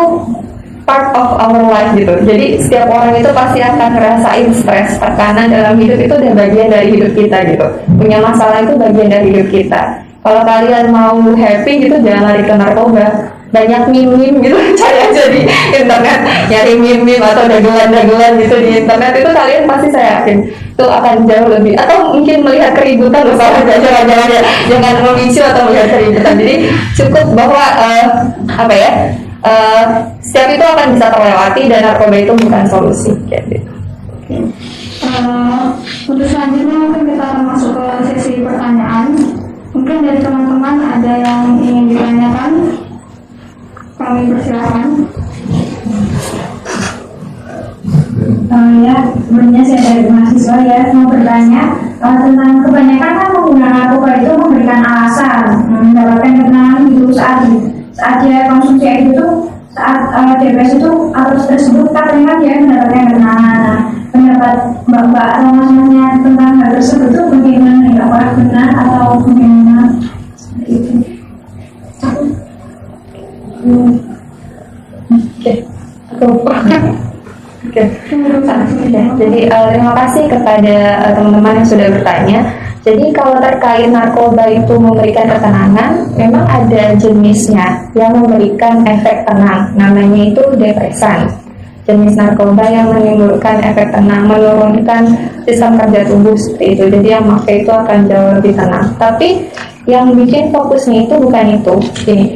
part of our life gitu. Jadi setiap orang itu pasti akan ngerasain stres, tekanan dalam hidup itu udah bagian dari hidup kita gitu. Punya masalah itu bagian dari hidup kita. Kalau kalian mau happy gitu jangan lari ke narkoba. Banyak meme gitu cari aja di internet, nyari meme atau dagelan-dagelan gitu di internet, itu kalian pasti saya yakin itu akan jauh lebih, atau mungkin melihat keributan bersama, jangan ya, jangan memicu atau melihat keributan. Jadi cukup bahwa setiap itu akan bisa terlewati dan narkoba itu bukan solusi kayak gitu. Untuk selanjutnya mungkin kita akan masuk ke sesi pertanyaan. Mungkin dari teman-teman ada yang ingin ditanyakan, kami persilakan. Ya, sebenarnya saya dari mahasiswa ya mau bertanya tentang kebanyakan kan menggunakan narkoba itu memberikan alasan mendapatkan ketenangan gitu saat dia konsumsi itu saat depresi itu atau stres itu katanya dia mendapatkan ketenangan. Nah, pendapat Mbak atau Mas-Masnya tentang hal tersebut itu bagaimana ya, apakah benar atau bagaimana seperti itu? Oke. Jadi terima kasih kepada teman-teman yang sudah bertanya. Jadi kalau terkait narkoba itu memberikan ketenangan, memang ada jenisnya yang memberikan efek tenang, namanya itu depresan. Jenis narkoba yang menimbulkan efek tenang, menurunkan sistem kerja tubuh seperti itu. Jadi yang pakai itu akan jauh lebih tenang. Tapi yang bikin fokusnya itu bukan itu. Gini.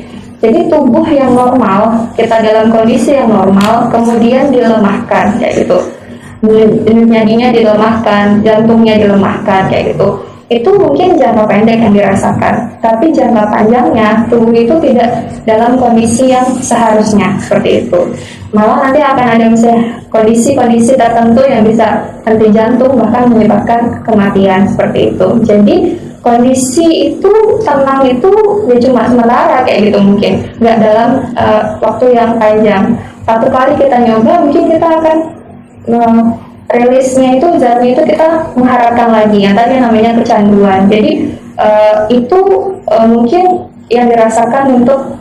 Jadi tubuh yang normal, kita dalam kondisi yang normal, kemudian dilemahkan kayak gitu. Jadinya dilemahkan, jantungnya dilemahkan kayak gitu. Itu mungkin jangka pendek yang dirasakan, tapi jangka panjangnya tubuh itu tidak dalam kondisi yang seharusnya seperti itu. Malah nanti akan ada misalnya kondisi-kondisi tertentu yang bisa henti jantung bahkan menyebabkan kematian seperti itu. Jadi kondisi itu tenang itu ya cuma sementara kayak gitu, mungkin nggak dalam waktu yang panjang. Satu kali kita nyoba mungkin kita akan rilisnya itu zatnya itu kita mengharapkan lagi yang tadi namanya kecanduan. Jadi itu mungkin yang dirasakan untuk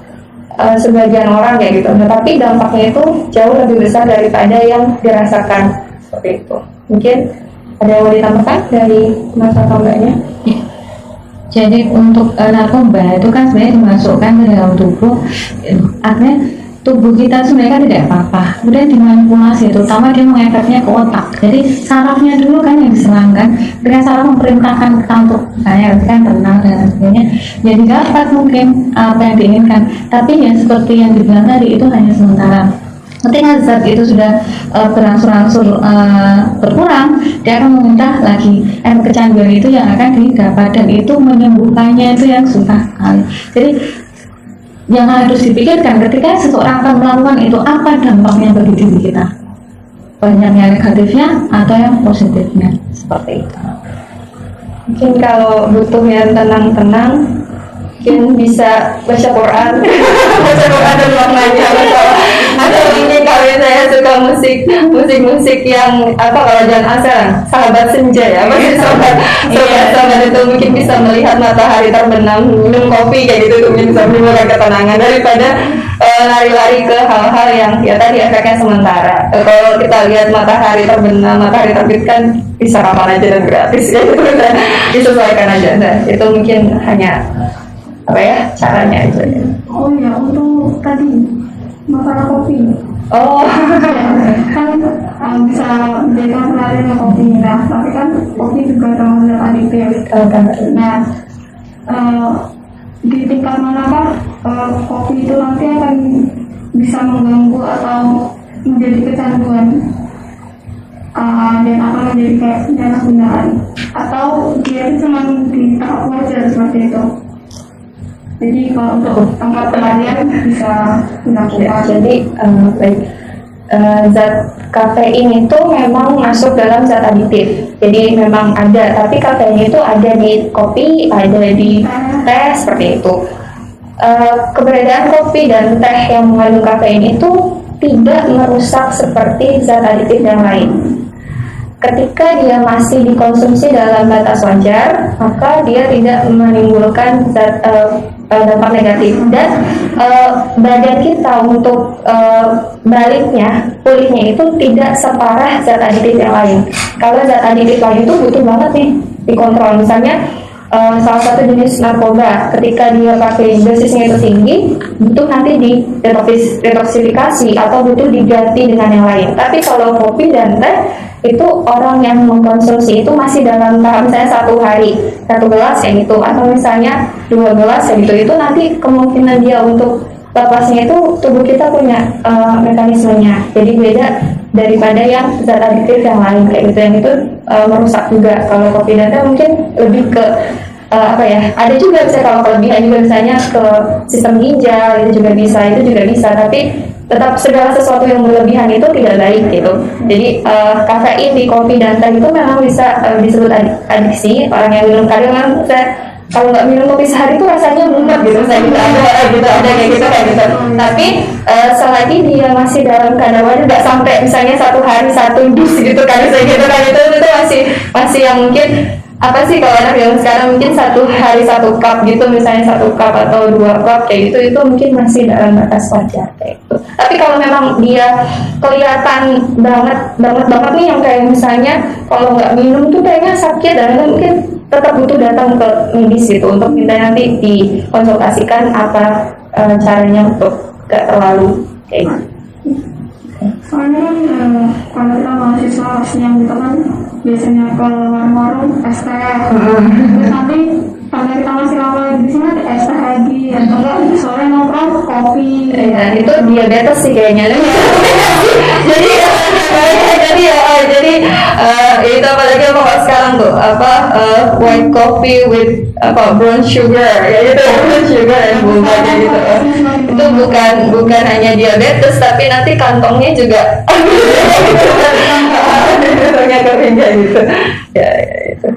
sebagian orang kayak gitu, tetapi dampaknya itu jauh lebih besar daripada yang dirasakan seperti itu. Mungkin ada yang mau ditambahkan dari masa tambahnya? Jadi untuk narkoba itu kan sebenarnya dimasukkan ke dalam tubuh, artinya tubuh kita sebenarnya kan tidak apa-apa, kemudian dimanipulasi, terutama dia mengefeknya ke otak. Jadi sarafnya dulu kan yang diserangkan, ketika saraf memerintahkan kita untuk misalnya kan tenang dan sebagainya, jadi dapat mungkin apa yang diinginkan. Tapi ya seperti yang dibilang tadi itu hanya sementara. Ketika zat itu sudah berangsur-angsur berkurang, dia akan meminta lagi efek kecanduan itu yang akan didapat, dan itu menyembuhkannya itu yang susah sekali. Jadi yang harus dipikirkan ketika seseorang akan melakukan itu, apa dampaknya bagi diri kita, banyak yang negatifnya atau yang positifnya, seperti itu. Mungkin kalau butuh yang tenang-tenang, mungkin bisa baca Quran. Baca Quran dan maknanya, atau ini kalau saya suka musik yang apa, kalau jangan asal sahabat senja ya, masih sahabat itu mungkin bisa melihat matahari terbenam, minum kopi kayak gitu, mungkin bisa menimbulkan ketenangan daripada lari-lari ke hal-hal yang ya tadi efeknya sementara. Kalau kita lihat matahari terbenam, matahari terbit kan bisa kapan aja dan gratis ya, gitu, disesuaikan aja. Nah, itu mungkin hanya apa ya caranya itu ya. Oh ya, untuk tadi masalah kopi. Oh Kan bisa menjadikan pelarian kopi. Nah, tapi kan kopi juga termasuk zat adiktif. Nah, di tingkat manakah kopi itu nanti akan bisa mengganggu atau menjadi kecanduan, dan akan menjadi kayak penyalahgunaan, atau dia itu cuma di tahap wajar seperti itu? Jadi kalau untuk tempat pelarian bisa dilakukan. Jadi zat kafein itu memang masuk dalam zat adiktif. Jadi memang ada, tapi kafein itu ada di kopi, ada di teh seperti itu. Keberadaan kopi dan teh yang mengandung kafein itu tidak merusak seperti zat adiktif yang lain. ketika dia masih dikonsumsi dalam batas wajar, maka dia tidak menimbulkan dampak negatif. Dan badan kita untuk baliknya, pulihnya itu tidak separah zat aditif yang lain. Kalau zat aditif lain itu butuh banget nih dikontrol. Misalnya salah satu jenis narkoba, ketika dia pakai dosisnya itu tinggi, butuh nanti di detoksifikasi atau butuh diganti dengan yang lain. Tapi kalau kopi dan teh itu orang yang mengkonsumsi itu masih dalam tahap misalnya 1 hari 1 gelas kayak gitu, atau misalnya 2 gelas kayak gitu, itu nanti kemungkinan dia untuk lepasnya itu tubuh kita punya mekanismenya, jadi beda daripada yang zat aditif yang lain kayak gitu, yang itu merusak juga. Kalau kopi dan teh mungkin lebih ke ada juga bisa, kalau kelebihan juga misalnya ke sistem ginjal itu juga bisa, tapi tetap segala sesuatu yang berlebihan itu tidak baik gitu. Jadi kafein di kopi dan teh itu memang bisa disebut adiksi. Orang yang minum kadang kalau nggak minum kopi sehari itu rasanya mumet gitu, saya ada kayak gitu. Tapi selagi dia masih dalam kadar wajar, nggak sampai misalnya 1 hari 1 dus gitu kan, itu masih yang mungkin apa sih, kalau anak yang sekarang mungkin 1 hari 1 cup gitu, misalnya 1 cup atau 2 cup kayak gitu, itu mungkin masih dalam batas wajar kayak gitu. Tapi kalau memang dia kelihatan banget nih, yang kayak misalnya kalau nggak minum tuh kayaknya sakit, dan mungkin tetap butuh datang ke medis itu untuk minta nanti dikonsultasikan apa caranya untuk gak terlalu kayak gitu. Soalnya kalau kita mahasiswa siang gitu kan biasanya ke warung es teh, terus nanti karena kita masih lama di sini ada es teh lagi, atau enggak sore nongkrong kopi. Ya, itu diabetes sih kayaknya. jadi itu apalagi apa sekarang tuh white coffee with brown sugar, ya itu brown sugar yang bunganya gitu. Itu bukan hanya diabetes, tapi nanti kantongnya juga kantongnya kering kayak gitu. Ya itu.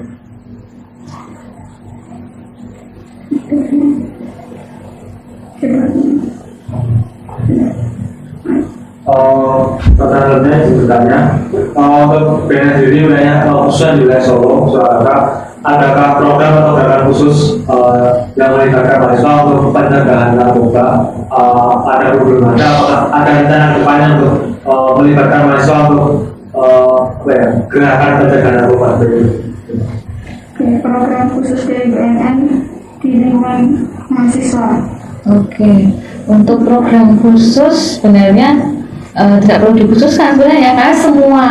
Pertanyaannya sebenarnya untuk BNN sendiri wilayahnya khususnya di wilayah Solo, adakah program atau gerakan khusus yang melibatkan mahasiswa untuk pencegahan narkoba? Ada program ada rencana kedepannya untuk melibatkan mahasiswa untuk gerakan pencegahan narkoba? Program khusus dari BNN di lingkungan mahasiswa. Oke, untuk program khusus sebenarnya tidak perlu dikhususkan sebenarnya, karena semua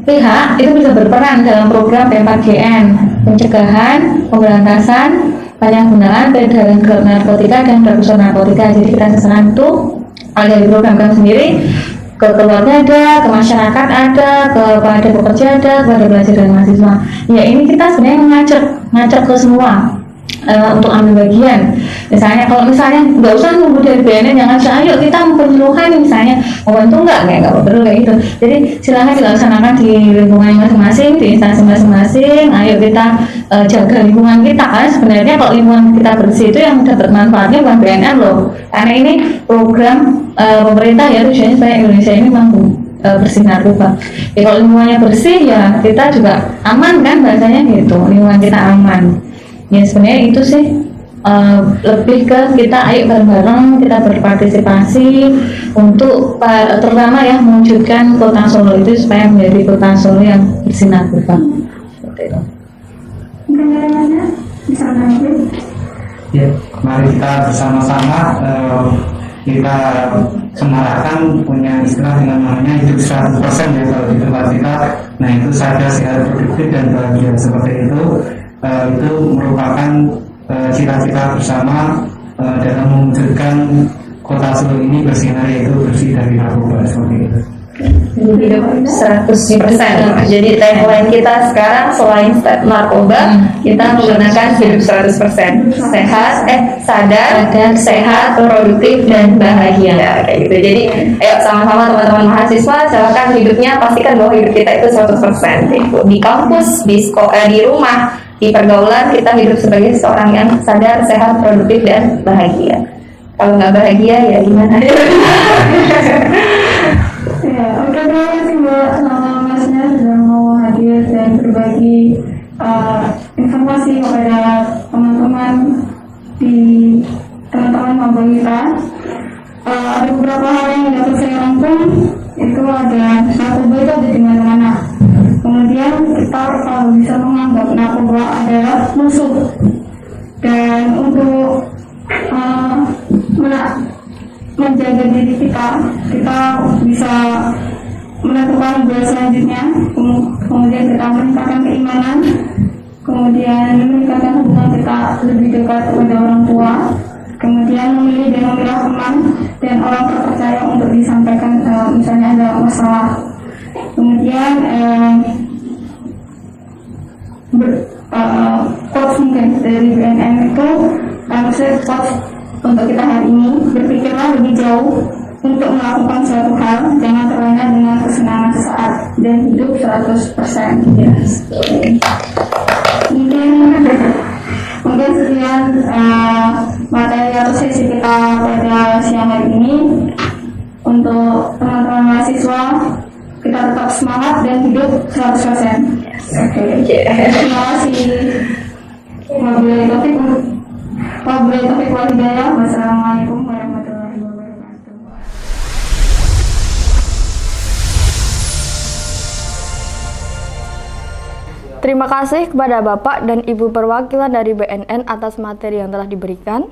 pihak itu bisa berperan dalam program P4GN, pencegahan, pemberantasan, penyalahgunaan, peredaran gelap narkotika dan prekursor narkotika. Jadi kita sasaran itu dari program kami sendiri ke keluarga ada, ke masyarakat ada, kepada pekerja ada, kepada pelajar dan mahasiswa. Ya ini kita sebenarnya ngajak ke semua. Untuk ambil bagian, misalnya kalau nggak usah nunggu dari BNN, jangan ayo kita penyuluhan misalnya mau bantu nggak perlu kayak gitu. Jadi silahkan dilaksanakan di lingkungan masing-masing, di instansi masing-masing. Ayo kita jaga lingkungan kita, kan sebenarnya kalau lingkungan kita bersih itu yang dapat manfaatnya bukan BNN loh, karena ini program pemerintah ya, tujuannya supaya Indonesia ini mampu bersih narkoba. Ya kalau lingkungannya bersih ya kita juga aman kan, bahasanya gitu, lingkungan kita aman. Ya sebenarnya itu sih lebih ke kita ayo bareng-bareng kita berpartisipasi untuk terutama ya mewujudkan kota Solo itu supaya menjadi kota Solo yang bersih narkoba. Seperti itu. Mungkin dari mana bisa mengambil? Ya, mari kita bersama-sama kita semarakkan, punya istilah yang namanya hidup 100% ya kalau di tempat kita. Nah itu sadar, sehat, produktif dan bahagia seperti itu. Itu merupakan cita-cita bersama dalam mewujudkan kota Solo ini bersinar, yaitu bersih dari narkoba seperti itu. Hidup 100%. Jadi tagline kita sekarang selain narkoba, kita menggunakan hidup 100%. Sadar, sehat, produktif dan bahagia kayak gitu. Jadi ayo sama-sama teman-teman mahasiswa, silakan hidupnya pastikan bahwa hidup kita itu 100%. Di kampus, di sekolah, di rumah, di pergaulan kita hidup sebagai seorang yang sadar, sehat, produktif dan bahagia. Kalau nggak bahagia ya gimana? Ya, oke, terima kasih Mbak sama Masnya sudah mau berbagi informasi kepada teman-teman maba kita. Ada beberapa hal yang dapat saya rangkum, itu ada narkoba itu ada di mana-mana. Kemudian kita bisa menganggap narkoba adalah musuh, dan untuk menjaga diri kita bisa menentukan goal selanjutnya. Kemudian kita meningkatkan keimanan, kemudian meningkatkan hubungan kita lebih dekat kepada orang tua, kemudian memilih dan memilah teman dan orang terpercaya untuk disampaikan misalnya ada masalah. Kemudian quotes mungkin dari BNN itu, maksudnya quotes untuk kita hari ini, berpikirlah lebih jauh untuk melakukan suatu hal, jangan terlena dengan kesenangan sesaat, dan hidup 100%. Yes. Mungkin sekian materi atau sesi kita pada siang hari ini. Untuk teman-teman mahasiswa, kita tetap semangat dan hidup 100%. Terima kasih. Wabillahi taufiq wal hidayah. Wassalamualaikum warahmatullahi wabarakatuh. Terima kasih kepada Bapak dan Ibu perwakilan dari BNN atas materi yang telah diberikan.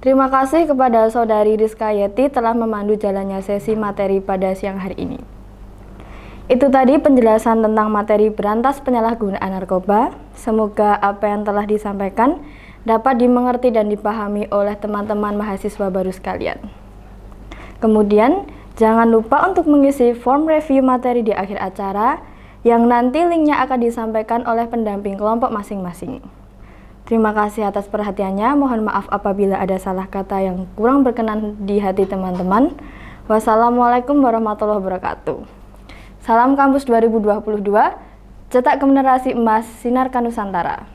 Terima kasih kepada Saudari Rizka Yeti telah memandu jalannya sesi materi pada siang hari ini. Itu tadi penjelasan tentang materi berantas penyalahgunaan narkoba. Semoga apa yang telah disampaikan dapat dimengerti dan dipahami oleh teman-teman mahasiswa baru sekalian. Kemudian, jangan lupa untuk mengisi form review materi di akhir acara yang nanti linknya akan disampaikan oleh pendamping kelompok masing-masing. Terima kasih atas perhatiannya. Mohon maaf apabila ada salah kata yang kurang berkenan di hati teman-teman. Wassalamualaikum warahmatullahi wabarakatuh. Salam Kampus 2022, cetak generasi emas, sinarkan Nusantara.